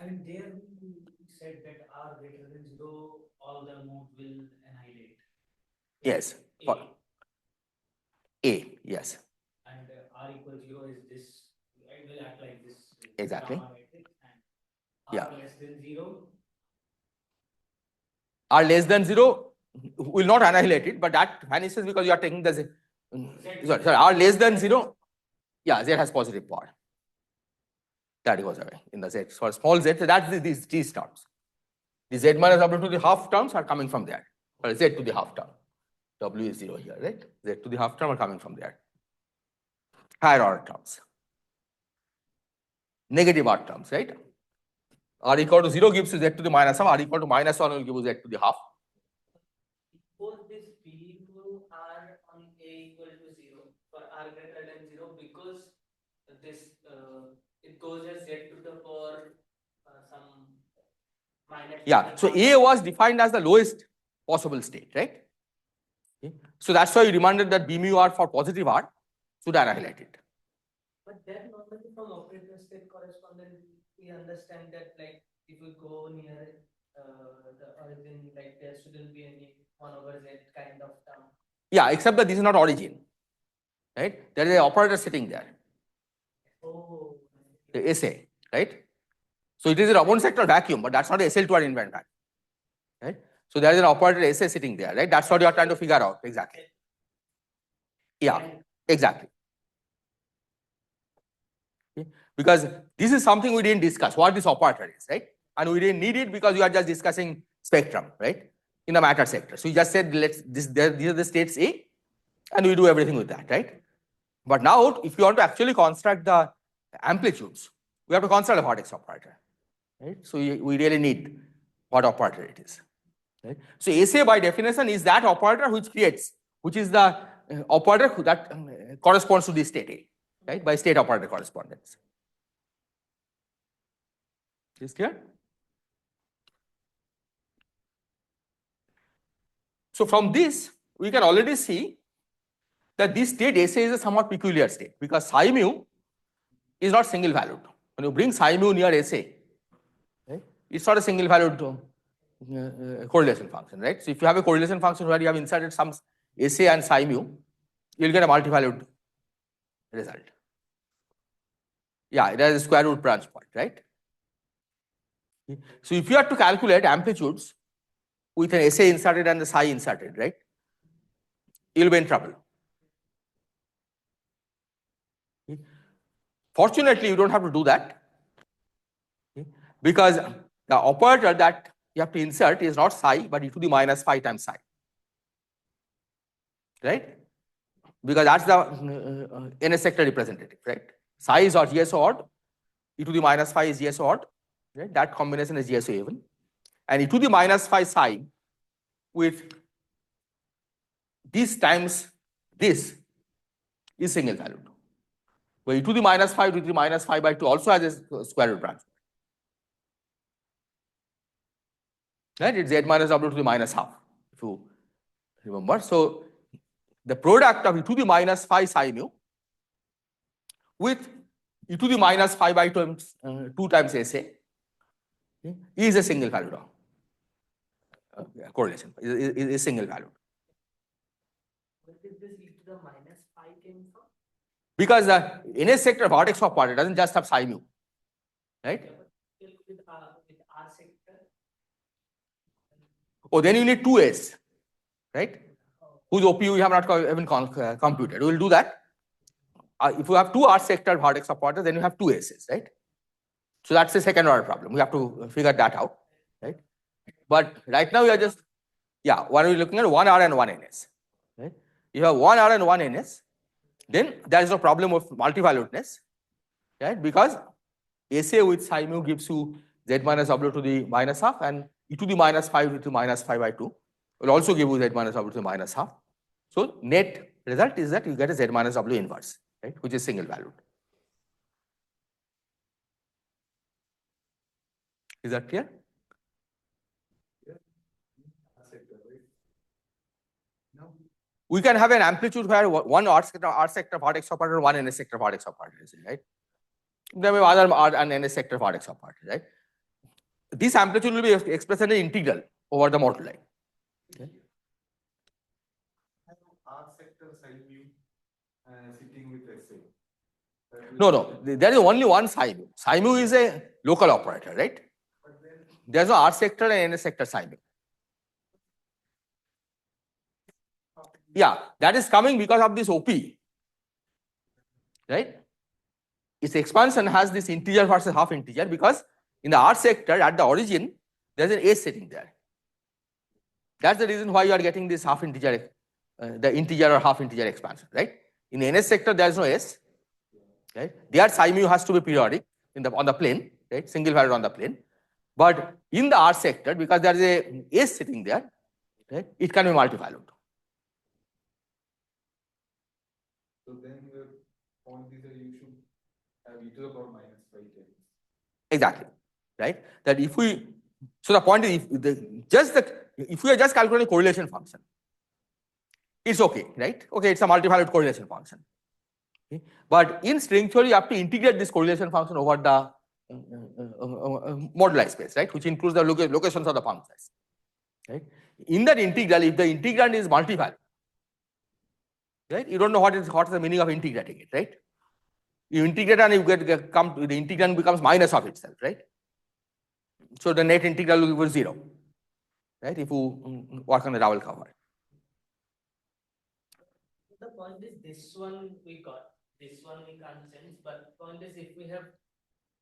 I mean, there we said that R greater than 0, all the modes will annihilate. Yes. For A, yes. And R equal 0 is this, it will act like this. Exactly. gamma matrix, and Yeah. R less than 0. R less than 0 will not annihilate it, but that vanishes because you are taking the Z. Sorry, R less than 0, yeah, Z has positive power. That goes away in the Z. For small Z, so that's these terms. The Z minus W to the half terms are coming from there. Or Z to the half term. W is 0 here, right? Z to the half term are coming from there. Higher order terms. Negative order terms, right? R equal to 0 gives you Z to the minus half, R equal to -1 will give you Z to the half. Suppose this B to R on A equal to 0 for R greater than 0, because this it goes as Z to the power some minus. Yeah, so A was defined as the lowest possible state, right? Okay. So that's why you demanded that B mu R for positive R should annihilate it. But then normally from operator state correspondence, we understand that like if we go near the origin, like there shouldn't be any 1 over Z kind of term. Yeah, except that this is not origin, right? There is an operator sitting there, Oh. the SA, right? So it is a Ramon sector vacuum, but that's not a SL2R invariant vacuum, right? So there is an operator SA sitting there, right? That's what you are trying to figure out, exactly. Yeah, exactly. Okay. Because this is something we didn't discuss, what this operator is, right? And we didn't need it because you are just discussing spectrum, right? In the matter sector. So you just said, these are the states A, and we do everything with that, right? But now, if you want to actually construct the amplitudes, we have to construct a vertex operator, right? So we really need what operator it is, right? So SA by definition is that operator which creates, which is the operator that corresponds to the state A, right? By state operator correspondence. Is clear? So from this, we can already see that this state SA is a somewhat peculiar state because psi mu is not single valued. When you bring psi mu near SA, right, it's not a single valued correlation function, right? So if you have a correlation function where you have inserted some SA and psi mu, you'll get a multi-valued result. Yeah, it has a square root branch point, right? So if you have to calculate amplitudes with an SA inserted and the psi inserted, right, you'll be in trouble. Fortunately, you don't have to do that because the operator that you have to insert is not psi, but e to the minus phi times psi, right? Because that's the NS sector representative, right? Psi is or GSO odd, e to the minus phi is GSO odd, right? That combination is GSO even. And e to the minus phi psi with this times this is single valued. Where e to the minus phi to the minus phi by 2 also has a square root branch. Right? It's z minus w to the minus half, if you remember. So the product of e to the minus phi psi mu with e to the minus phi by 2 times SA is a single valued correlation, is single valued. Where did this e to the minus phi came from? Because the NS sector vertex of part doesn't just have psi mu, right? With R sector. Oh, then you need two A's, right? Whose OP you have not even computed. We will do that. If you have two R sector vertex of part, then you have two A's, right? So that's the second order problem. We have to figure that out, right? But right now we are just, yeah, what are we looking at? 1R and 1NS, right? You have 1R and 1NS, then there is no problem of multivaluedness, right? Because SA with psi mu gives you z minus w to the minus half and e to the minus 5 to minus 5 by 2 will also give you z minus w to the minus half. So net result is that you get a z minus w inverse, right, which is single valued. Is that clear? We can have an amplitude where one R sector vertex operator, one NS sector vertex operator, right? There may be other R and NS sector vertex operator, right? This amplitude will be expressed as an integral over the model line. Okay. R sector psi mu sitting with SA. No, there is only one psi mu. Psi mu is a local operator, right? But then There is no R sector and NS sector psi mu. Yeah, that is coming because of this OP, right? Its expansion has this integer versus half integer because in the R sector at the origin, there's an S sitting there. That's the reason why you are getting this half integer, the integer or half integer expansion, right? In the NS sector, there is no S, right? There psi mu has to be periodic on the plane, right? Single valued on the plane. But in the R sector, because there is a S sitting there, right? It can be multivalued. so then the point is that you should have e to the power minus 5 times. Exactly, right? That if we, so the point is, if we are just calculating correlation function, it's okay, right? Okay, it's a multivalued correlation function. Okay? But in string theory, you have to integrate this correlation function over the moduli space, right? Which includes the locations of the functions, right? In that integral, if the integrand is multivalued, right? You don't know what is the meaning of integrating it, right? You integrate and you the integrand becomes minus of itself, right? So the net integral will be 0, right? If you work on the Raoul cover. The point is this one we got, this one we can't sense, but point is if we have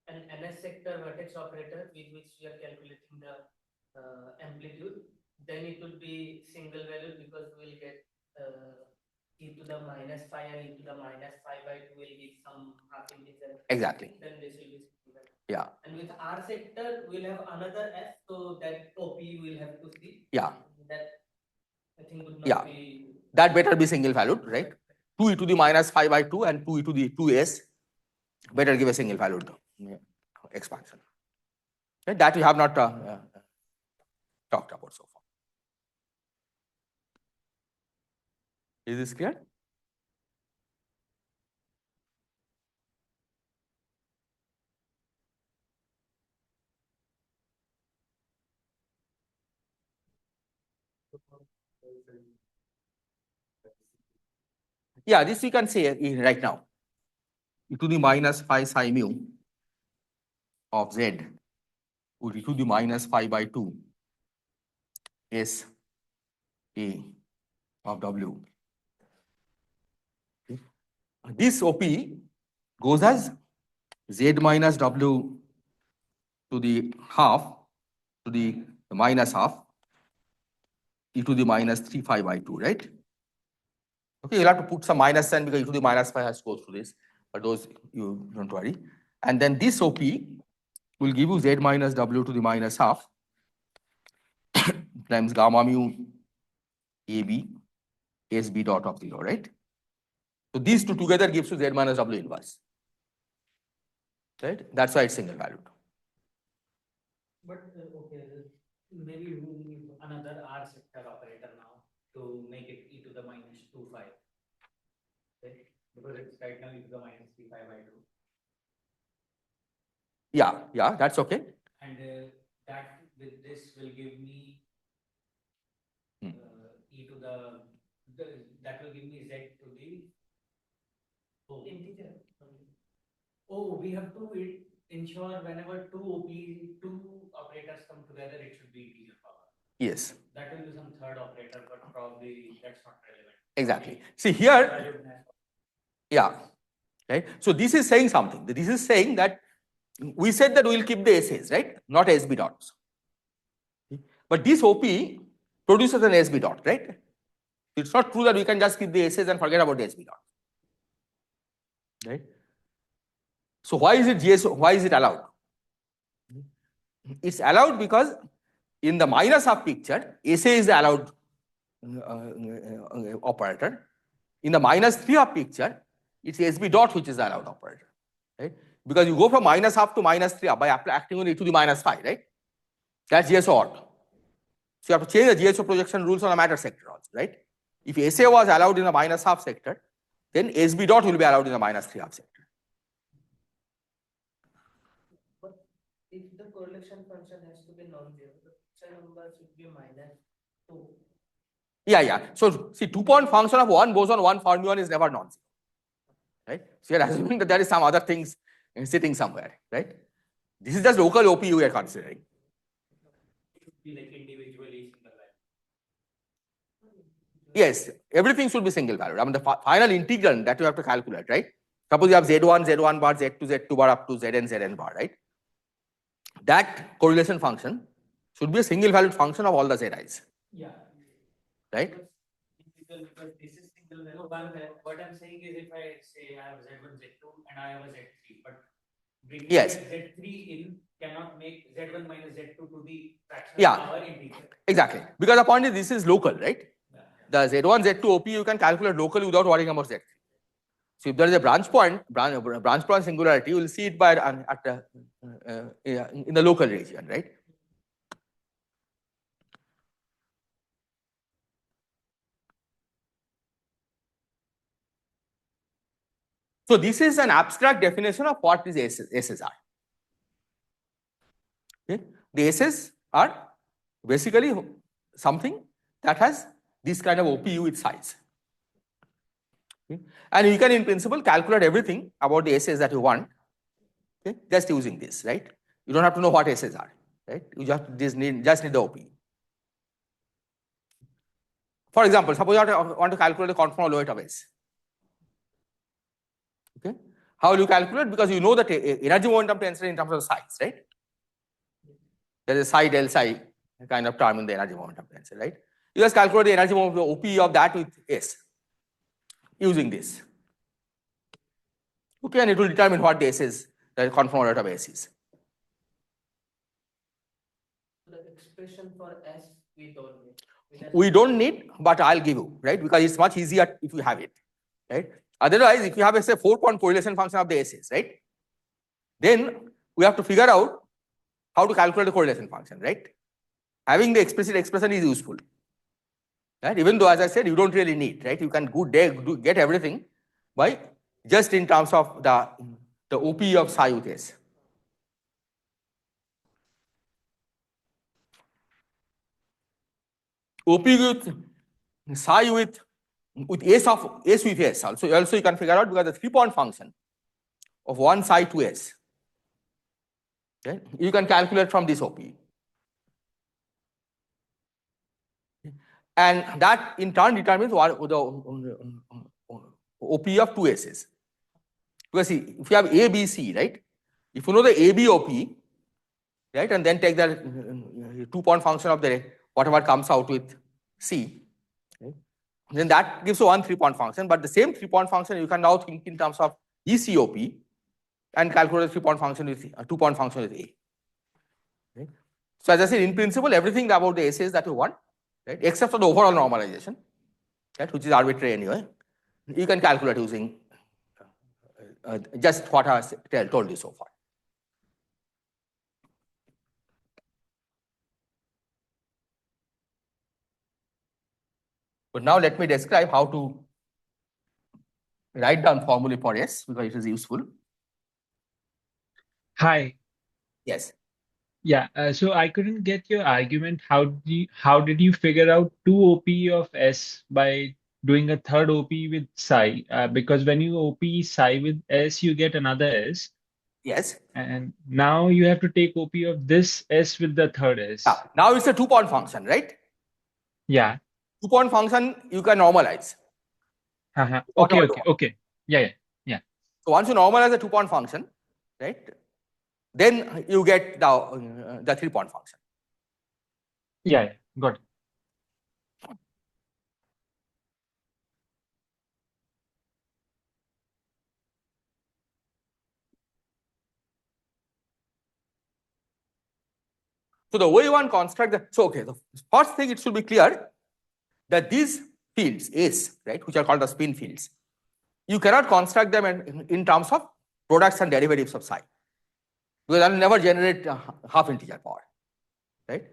an NS sector vertex operator with which we are calculating the amplitude, then it would be single value because we'll get e to the minus phi and e to the minus phi by 2 will give some half integer. Exactly. Then this will be single value. Yeah. And with R sector, we'll have another S, so that OP will have to see. Yeah. That I think would not Yeah. be. That better be single valued, right? 2 e to the minus 5 by 2 and 2 e to the 2s better give a single valued expansion. Right? That we have not talked about so far. Is this clear? Yeah, this we can say right now. E to the minus phi psi mu of z would e to the minus phi by 2 s a of w. Okay. This OP goes as z minus w to the half to the minus half e to the minus 3 phi by 2, right? Okay, you'll have to put some minus sign because e to the minus phi has to go through this, but those you don't worry. And then this OP will give you z minus w to the minus half times gamma mu AB SB dot of 0, right? So these two together gives you z minus w inverse, right? That's why it's single valued. But okay, maybe we need another R sector operator now to make it e to the minus 2 phi. Okay? Because it's right now e to the minus 3 phi by 2. Yeah, that's okay. And that with this will give me Hmm. e to the that will give me z to the integer. Oh, we have to ensure whenever two operators come together, it should be integer power. Yes, That will be some third operator, but probably that's not relevant. exactly. See here, yeah, right? So this is saying something. This is saying that we said that we will keep the essays, right? Not SB dots. But this OP produces an SB dot, right? It's not true that we can just keep the essays and forget about the SB dot, right? So why is it GSO? Why is it allowed? It's allowed because in the minus half picture, SA is the allowed operator. In the minus 3 half picture, it's SB dot which is the allowed operator, right? Because you go from minus half to minus 3 half by acting on e to the minus 5, right? That's GSO odd. So you have to change the GSO projection rules on a matter sector also, right? If SA was allowed in the minus half sector, then SB dot will be allowed in the minus 3 half sector. But if the correlation function has to be non-zero, the picture number should be minus 2. Yeah. So see, 2-point function of one boson, one fermion is never non-zero, right? So you're assuming that there is some other things sitting somewhere, right? This is just local OP we are considering. It should be like individually single value. Yes, everything should be single valued. I mean, the final integrand that you have to calculate, right? Suppose you have Z1 bar, Z2 Z2 bar up to Zn bar, right? That correlation function should be a single valued function of all the Zi's, Yeah. right? Because this is single value. What I'm saying is if I say I have Z1, Z2 and I have a Z3, but bringing Yes. that Z3 in cannot make Z1 minus Z2 to the fractional Yeah. power integer. Exactly. Because the point is this is local, right? Yeah. The Z1, Z2 OP you can calculate locally without worrying about Z3. So if there is a branch point singularity, you will see it by in the local region, right? So this is an abstract definition of what these S's are. Okay? The S's are basically something that has this kind of OPU with size. Okay? And you can in principle calculate everything about the S's that you want, okay? Just using this, right? You don't have to know what S's are, right? You just need the OPU. For example, suppose you want to calculate the conformal weight of S. Okay? How will you calculate? Because you know that energy momentum tensor in terms of size, right? There is a psi del psi kind of term in the energy momentum tensor, right? You just calculate the energy momentum OP of that with S using this. Okay, and it will determine what the S is, the conformal weight of S is. The expression for S we don't need. We don't need, but I'll give you, right? Because it's much easier if you have it, right? Otherwise, if you have a say 4-point correlation function of the S's, right? Then we have to figure out how to calculate the correlation function, right? Having the explicit expression is useful, right? Even though, as I said, you don't really need, right? You can get everything by just in terms of the OP of psi with S. OP with psi with S with S also you can figure out because the 3-point function of one psi to S. Okay? You can calculate from this OP. And that in turn determines what the OP of 2 S's. Because see, if you have A, B, C, right? If you know the AB OP, right, and then take the 2-point function of the whatever comes out with C, right? Then that gives you one 3-point function. But the same 3-point function you can now think in terms of ECOP and calculate the 3-point function with 2-point function with A. Right? So as I said, in principle, everything about the essays that you want, right, except for the overall normalization, right, which is arbitrary anyway, you can calculate using just what I told you so far. But now let me describe how to write down formulae for S because it is useful. Hi. Yes. Yeah. So I couldn't get your argument. How did you figure out 2 OP of S by doing a third OP with psi? Because when you OP psi with S, you get another S. Yes. And now you have to take OP of this S with the third S. Yeah. Now it's a 2-point function, right? Yeah. 2-point function you can normalize. Okay. Yeah. So once you normalize the 2-point function, right, then you get the 3-point function. Yeah. Got it. So the way one construct the first thing it should be clear that these fields S, right, which are called the spin fields, you cannot construct them in terms of products and derivatives of psi because that will never generate half integer power, right?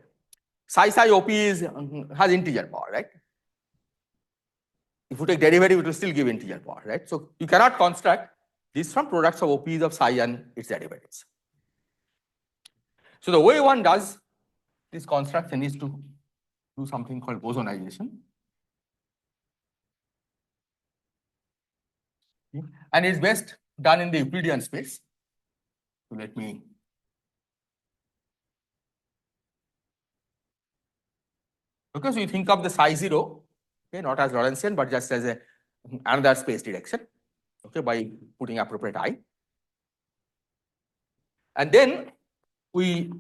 Psi OP has integer power, right? If you take derivative, it will still give integer power, right? So you cannot construct this from products of OPs of psi and its derivatives. So the way one does this construction is to do something called bosonization. And it's best done in the Euclidean space. So let me because we think of the psi 0, okay, not as Lorentzian, but just as another space direction, okay, by putting appropriate I. And then we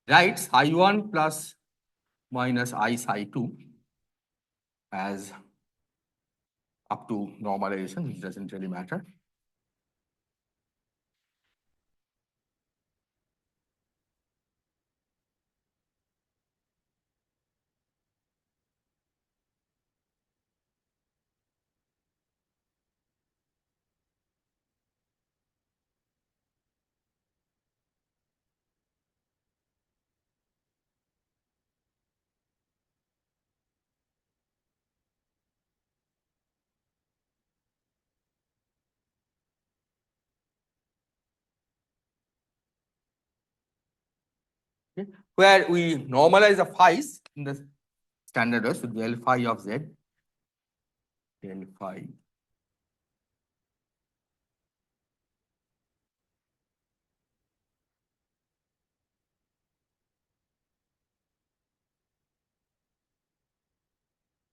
write psi 1 plus minus I psi 2 as up to normalization, which doesn't really matter. Okay, where we normalize the phi's in the standard way, so del phi of z, del phi.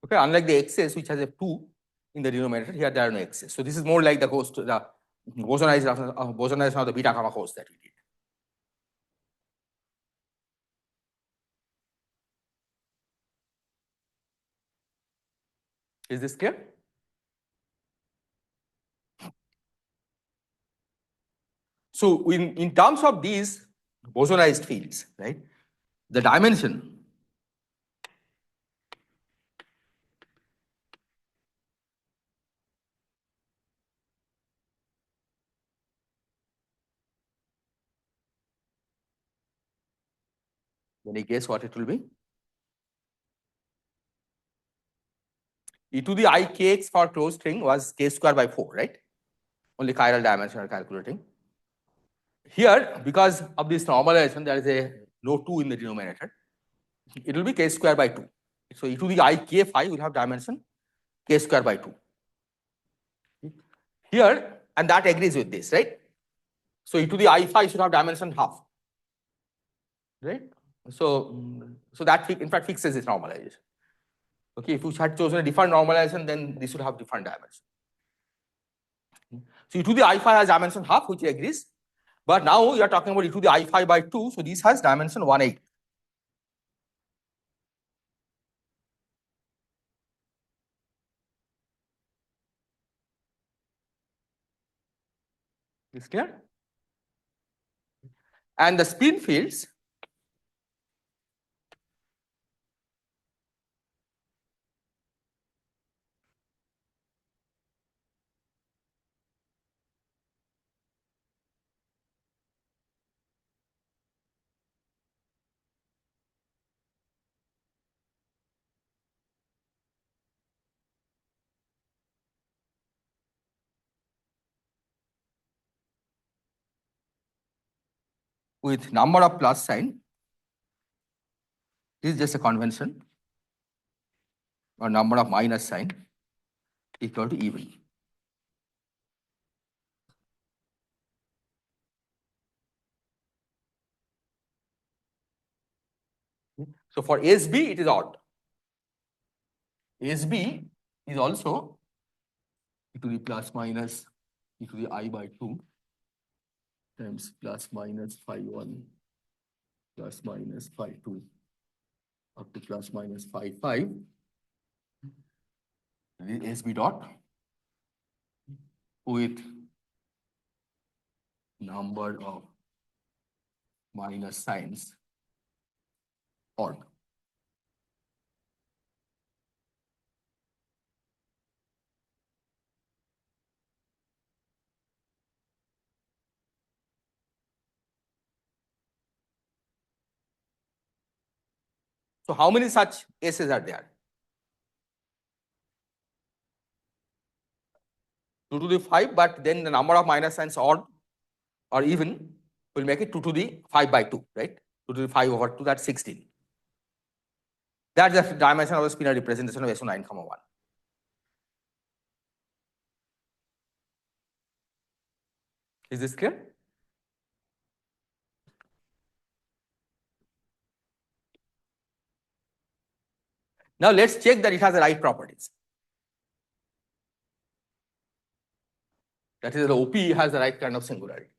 Okay, unlike the x's which has a 2 in the denominator, here there are no x's. So this is more like the bosonization of the beta gamma host that we did. Is this clear? So in terms of these bosonized fields, right, the dimension can you guess what it will be? E to the I kx for closed string was k square by 4, right? Only chiral dimension are calculating. Here, because of this normalization, there is a no 2 in the denominator. It will be k square by 2. So e to the I k phi will have dimension k square by 2. Here, and that agrees with this, right? So e to the I phi should have dimension half, right? So that in fact fixes this normalization. Okay, if you had chosen a different normalization, then this should have different dimension. So e to the I phi has dimension half, which agrees. But now you are talking about e to the I phi by 2, so this has dimension 1/8. Is clear? And the spin fields with number of plus sign, this is just a convention, or number of minus sign equal to even. So for SB, it is odd. SB is also e to the plus minus e to the I by 2 times plus minus phi 1 plus minus phi 2 up to plus minus phi 5. This is SB dot with number of minus signs odd. So how many such S's are there? 2 to the 5, but then the number of minus signs odd or even will make it 2 to the 5 by 2, right? 2 to the 5 over 2, that's 16. That's the dimension of the spinor representation of SO9, 1. Is this clear? Now let's check that it has the right properties. That is, the OP has the right kind of singularity.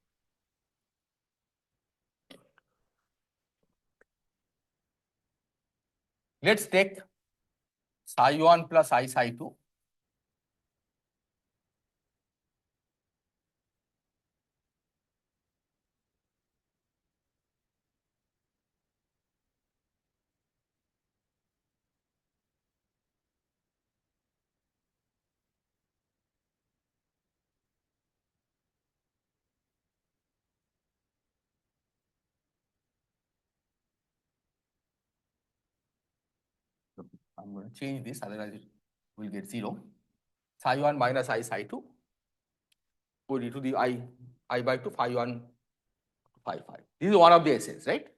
Let's take psi 1 plus I psi 2. I'm going to change this, otherwise it will get 0. Psi 1 minus I psi 2 put e to the I by 2 phi 1 phi 5. This is one of the essays, right?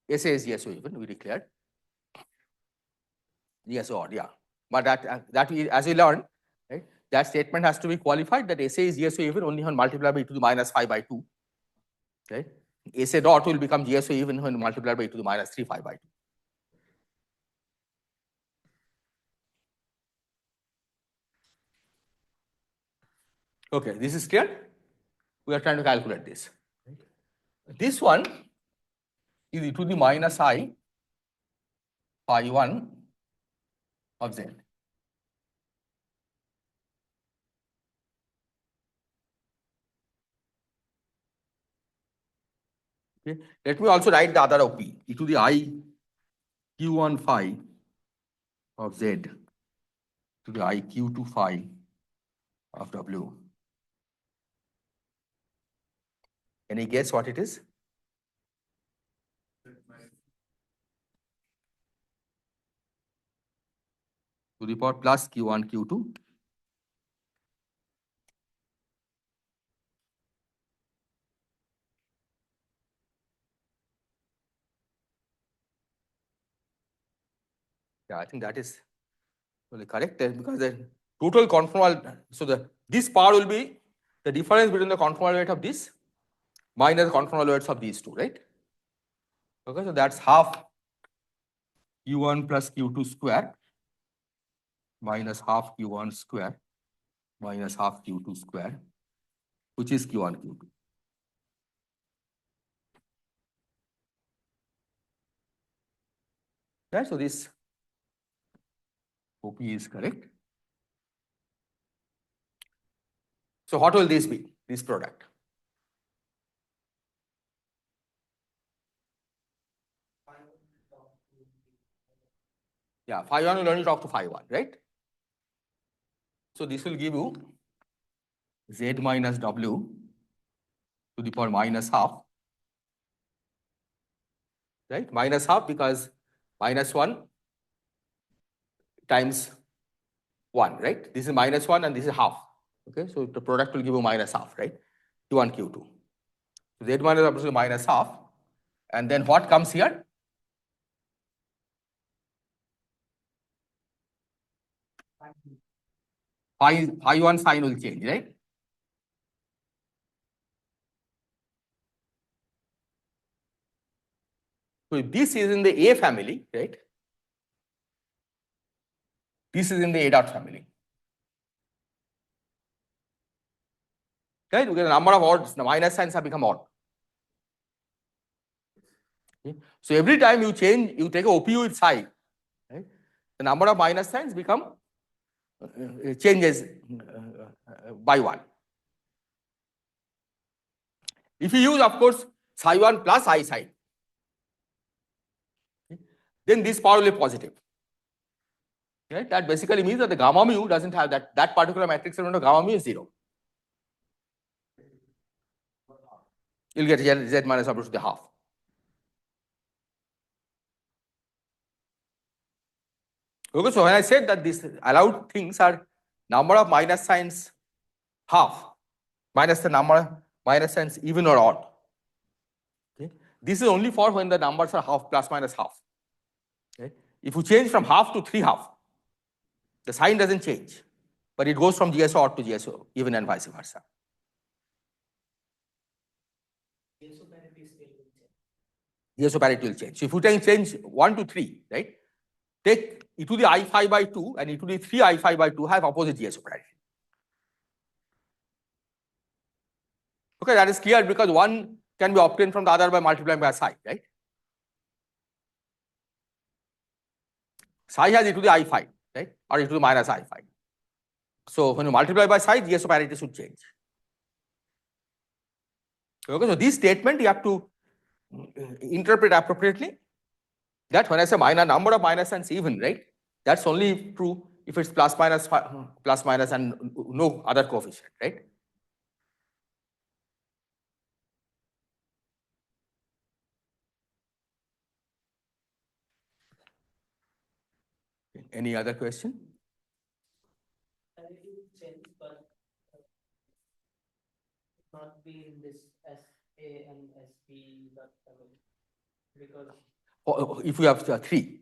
Essay is yes or even, we declared. Yes or odd, yeah. But as we learned, right, that statement has to be qualified that essay is yes or even only when multiplied by e to the minus 5 by 2. Right? Essay dot will become yes or even when multiplied by e to the minus 3 5 by 2. Okay, this is clear? We are trying to calculate this. This one is e to the minus I phi 1 of z. Okay. Let me also write the other OP, e to the I q1 phi of z to the I q2 phi of w. Any guess what it is? To the power plus q1 q2 Yeah, I think that is really correct because the total conformal, so this part will be the difference between the conformal weight of this minus the conformal weights of these two, right? Okay, so that's half Q1 plus Q2 square minus half Q1 square minus half Q2 square, which is Q1, Q2. Right, so this OP is correct. So what will this be, this product? Yeah, phi 1 will only talk to phi 1, right? So this will give you Z minus W to the power minus half, right? Minus half because minus 1 times 1, right? This is minus 1 and this is half. Okay, so the product will give you minus half, right? Q1, Q2. So Z minus W is minus half. And then what comes here? Phi 1 sign will change, right? So if this is in the A family, right? This is in the A dot family. Right? Because the number of odds, the minus signs have become odd. Okay? So every time you change, you take a OPU with psi, right? The number of minus signs become changes by 1. If you use, of course, psi 1 plus I psi, then this power will be positive. Right? That basically means that the gamma mu doesn't have that particular matrix element of gamma mu is 0. You'll get Z minus W to the half. Okay, so when I said that these allowed things are number of minus signs half minus the number minus signs even or odd. Okay? This is only for when the numbers are half plus minus half. Okay? If you change from half to 3 half, the sign doesn't change, but it goes from GSO odd to GSO even and vice versa. GSO parity still will change. GSO parity will change. So if you change 1 to 3, right? Take e to the I phi by 2 and e to the 3 I phi by 2 have opposite GSO parity. Okay, that is clear because one can be obtained from the other by multiplying by psi, right? Psi has e to the I phi, right? Or e to the minus I phi. So when you multiply by psi, GSO parity should change. Okay, so this statement you have to interpret appropriately. That when I say minor number of minus signs even, right? That's only true if it's plus minus and no other coefficient, right? Any other question? Parity will change, but not be in this SA and SP because If you have 3,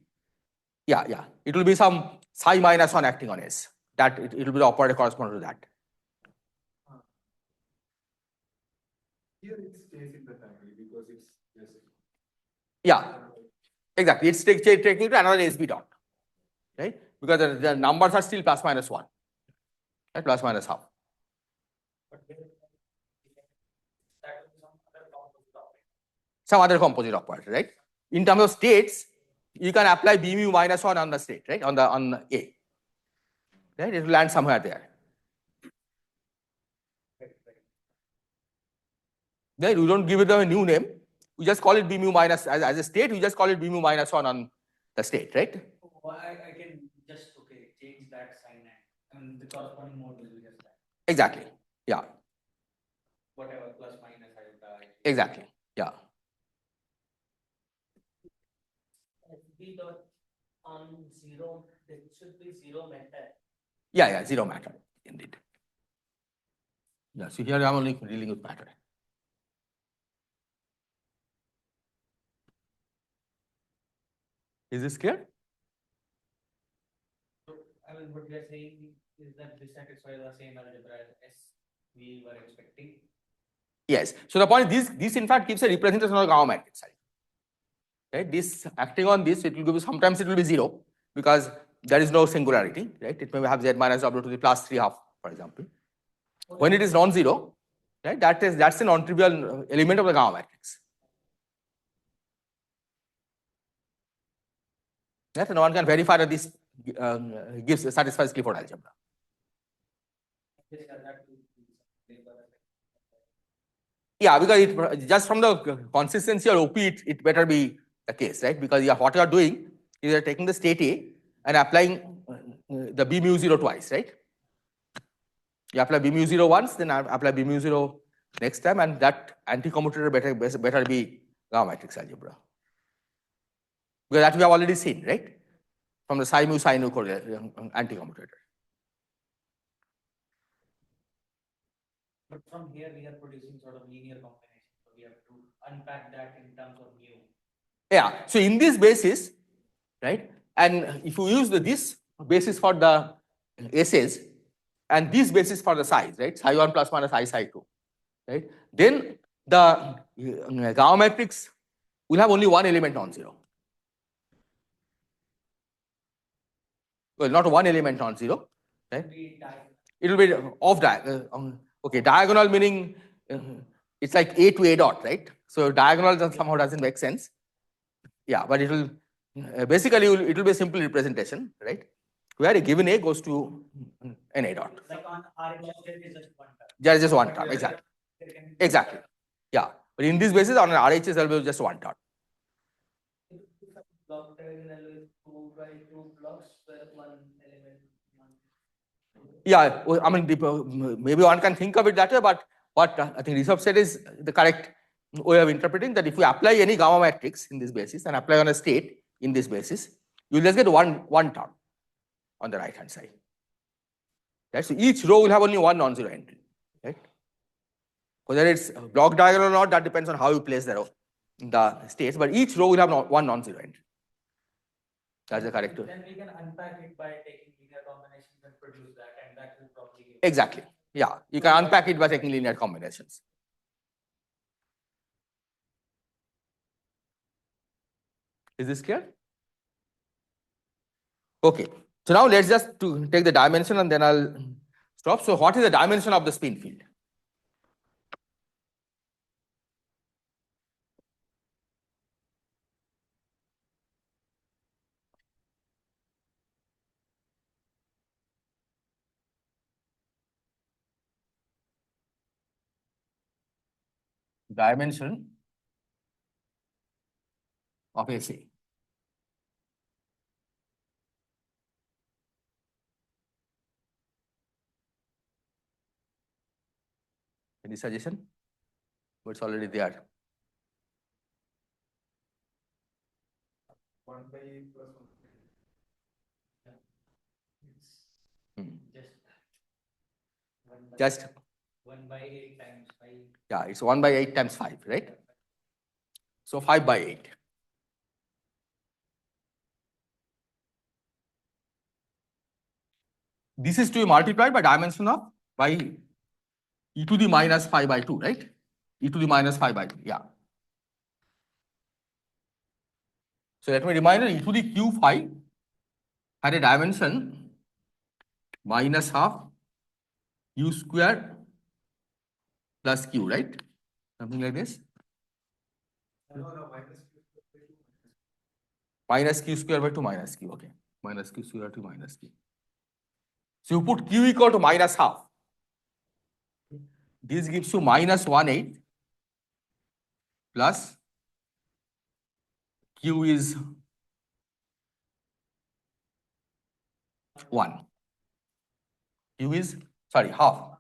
yeah, it will be some psi minus 1 acting on S. That it will be the operator corresponding to that. Here it stays in the family because it's just. Yeah, exactly. It's taking to another SB dot, right? Because the numbers are still plus minus 1, right? Plus minus half. but that will be Some other composite operator, right? In terms of states, you can apply B mu minus 1 on the state, right? On A. Right? It will land somewhere there. Then you don't give it a new name. We just call it B mu minus as a state, we just call it B mu minus 1 on the state, right? I can just change that sign and the corresponding mode will be just that. Exactly. Yeah. Whatever plus minus iota. Exactly. Yeah. SB dot on 0, it should be 0 matter. Yeah, 0 matter, indeed. Yeah, so here I'm only dealing with matter. Is this clear? mean, what we are saying is that this satisfies the same algebra as we were expecting. Yes. So the point is this in fact gives a representation of the gamma matrix. Right? This acting on this, it will give you, sometimes it will be 0 because there is no singularity, right? It may have z minus w to the plus 3/2, for example. When it is non-zero, right? That's a non-trivial element of the gamma matrix. Right? And one can verify that this satisfies Clifford algebra. Yeah, because it just from the consistency or OP, it better be the case, right? Because what you are doing is you are taking the state A and applying the B mu 0 twice, right? You apply B mu 0 once, then apply B mu 0 next time, and that anti-commutator better be gamma matrix algebra. Because that we have already seen, right? From the psi mu anti-commutator. But from here, we are producing sort of linear combination. So we have to unpack that in terms of mu. Yeah. So in this basis, right? And if you use this basis for the S's and this basis for the psi's, right? Psi 1 plus minus I psi 2, right? Then the gamma matrix will have only one element non-zero. Well, not one element non-zero, right? It will be off diagonal. Okay, diagonal meaning it's like A to A dot, right? So diagonal somehow doesn't make sense. Yeah, but it will basically it will be a simple representation, right? Where a given A goes to an A dot. Like on RHS, there is just one term. There is just one term, exactly. Exactly. Yeah. But in this basis, on an RHS, there will be just one term. Block diagonal is 2 by 2 blocks where one element. Yeah, I mean, maybe one can think of it that way, but what I think Rishabh said is the correct way of interpreting that if you apply any gamma matrix in this basis and apply on a state in this basis, you will just get one term on the right hand side. Right? So each row will have only one non-zero entry. Right? Whether it's block diagonal or not, that depends on how you place the states, but each row will have one non-zero entry. That's the correct way. Then we can unpack it by taking linear combinations and produce that, and that will probably give. Exactly. Yeah, you can unpack it by taking linear combinations. Is this clear? Okay. So now let's just take the dimension and then I'll stop. So what is the dimension of the spin field? Dimension of AC. Any suggestion? What's already there? 1 by 8 plus 1. Just 1 by 8 times 5. yeah, it's 1 by 8 times 5, right? So 5 by 8. This is to be multiplied by dimension of by e to the minus 5 by 2, right? E to the minus 5 by 2, yeah. So let me remind you, e to the q phi had a dimension minus half u square plus q, right? Something like this. No, Minus q square by 2 minus q, okay. Minus q square to minus q. So you put q equal to minus half. This gives you minus 1/8 plus q is 1. Q is, sorry, half.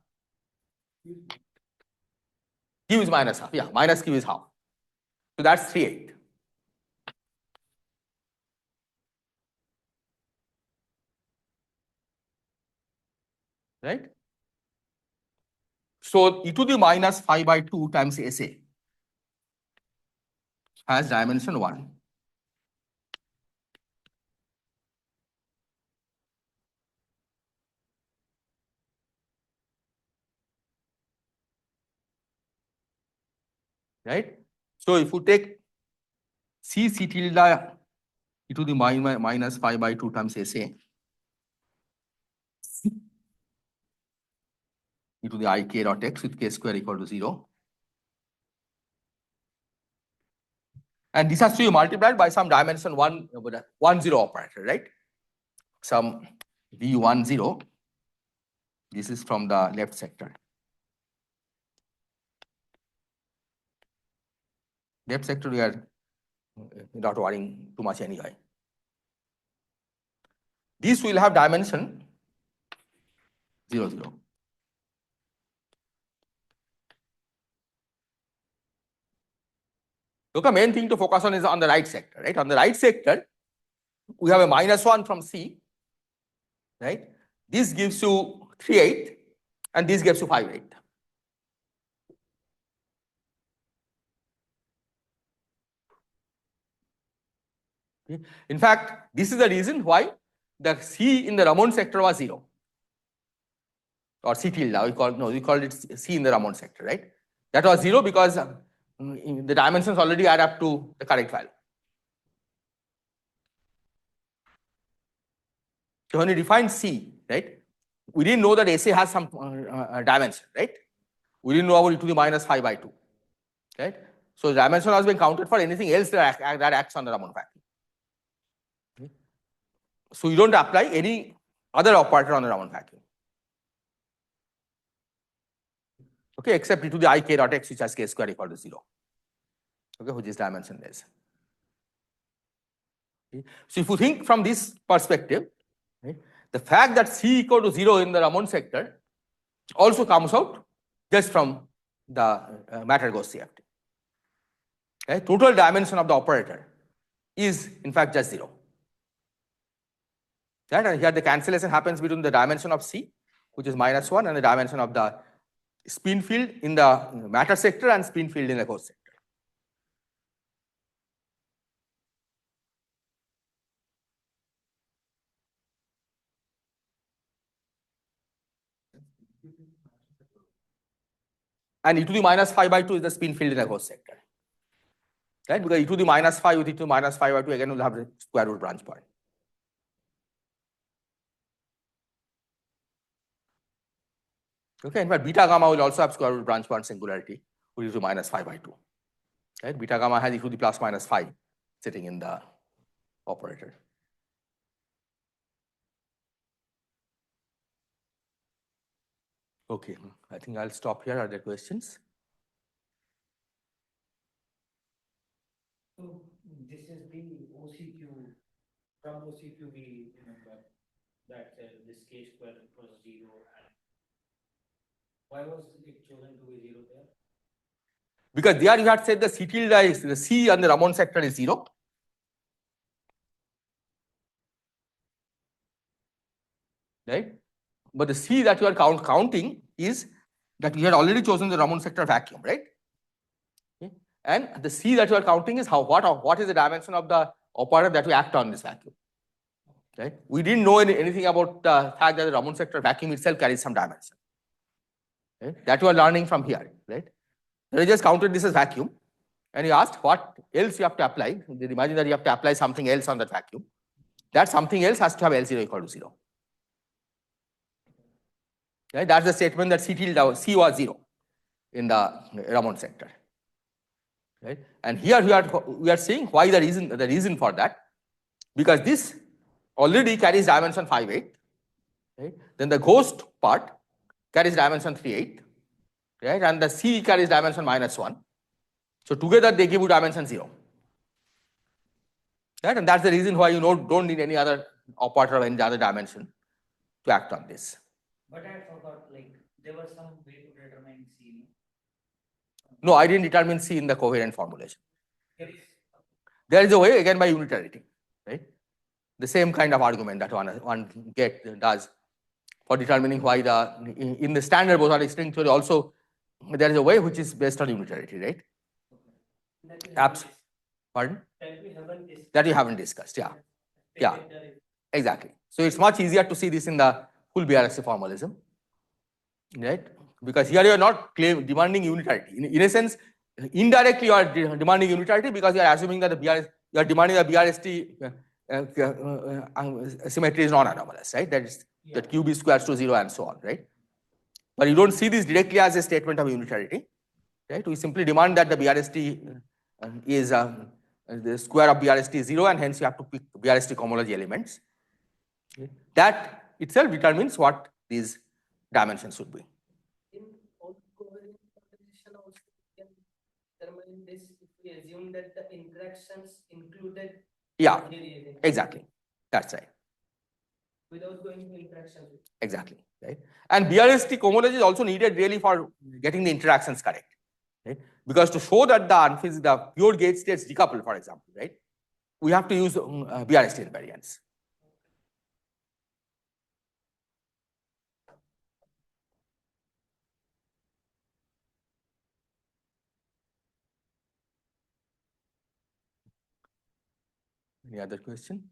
Q is minus half, yeah, minus q is half. So that's 3/8. Right? So e to the minus 5 by 2 times SA has dimension 1. right? So if you take C tilde e to the minus 5 by 2 times SA e to the I k dot x with k square equal to 0. And this has to be multiplied by some dimension 1, 0 operator, right? Some V10. This is from the left sector. Left sector, we are not worrying too much anyway. This will have dimension 0, 0. Look, the main thing to focus on is on the right sector, right? On the right sector, we have a -1 from C, right? This gives you 3/8, and this gives you 5/8. Okay. In fact, this is the reason why the C in the Ramond sector was 0. Or C tilde, we called it C in the Ramond sector, right? That was 0 because the dimensions already add up to the correct value. So when we defined C, right, we didn't know that SA has some dimension, right? We didn't know about e to the minus 5 by 2, right? So the dimension was being counted for anything else that acts on the Ramond vacuum. Okay. So you don't apply any other operator on the Ramond vacuum. Okay, except e to the I k dot x, which has k square equal to 0. Okay, which is dimensionless. Okay. So if you think from this perspective, right, the fact that C equal to 0 in the Ramond sector also comes out just from the matter-Gauss CFT. Okay. Total dimension of the operator is in fact just 0. Right? And here the cancellation happens between the dimension of C, which is -1, and the dimension of the spin field in the matter sector and spin field in the Gauss sector. And e to the minus 5 by 2 is the spin field in the Gauss sector. Right? Because e to the minus 5 with e to the minus 5 by 2 again will have the square root branch point. Okay, in fact, beta gamma will also have square root branch point singularity with e to the minus 5 by 2. Right? Beta gamma has e to the plus minus 5 sitting in the operator. Okay, I think I'll stop here. Are there questions? So this is the OCQ. From OCQ, we remember that this k square was 0. And why was it chosen to be 0 there? Because there you had said the C tilde is the C on the Ramond sector is 0. Right? But the C that you are counting is that you had already chosen the Ramond sector vacuum, right? Okay. And the C that you are counting is what is the dimension of the operator that will act on this vacuum. Right? We didn't know anything about the fact that the Ramond sector vacuum itself carries some dimension. Right? That you are learning from here, right? So you just counted this as vacuum, and you asked what else you have to apply. Imagine that you have to apply something else on that vacuum. That something else has to have L0 equal to 0. Right? That's the statement that C tilde C was 0 in the Ramond sector. Right? And here we are saying why the reason for that, because this already carries dimension 5/8. Right? Then the ghost part carries dimension 3/8. Right? And the C carries dimension -1. So together they give you dimension 0. Right? And that's the reason why you don't need any other operator of any other dimension to act on this. But I forgot, like, there was some way to determine C. No, I didn't determine C in the coherent formulation. There is. There is a way, again, by unitarity, right? The same kind of argument that one does for determining why in the standard bosonic string theory also there is a way which is based on unitarity, right? Pardon? That we haven't discussed, yeah. Yeah, exactly. So it's much easier to see this in the full BRSA formalism, right? Because here you are not demanding unitarity. In a sense, indirectly you are demanding unitarity because you are assuming that the you are demanding the BRST symmetry is non-anomalous, right? That is that QB squares to 0 and so on, right? But you don't see this directly as a statement of unitarity, right? We simply demand that the BRST is the square of BRST is 0, and hence you have to pick BRST cohomology elements. Okay. That itself determines what these dimensions should be. In all covariant composition also we can determine this if we assume that the interactions included. Yeah, variation exactly. That's right. without going to interactions. Exactly, right? And BRST cohomology is also needed really for getting the interactions correct, right? Because to show that the pure gauge states decouple, for example, right? We have to use BRST invariants. Any other question?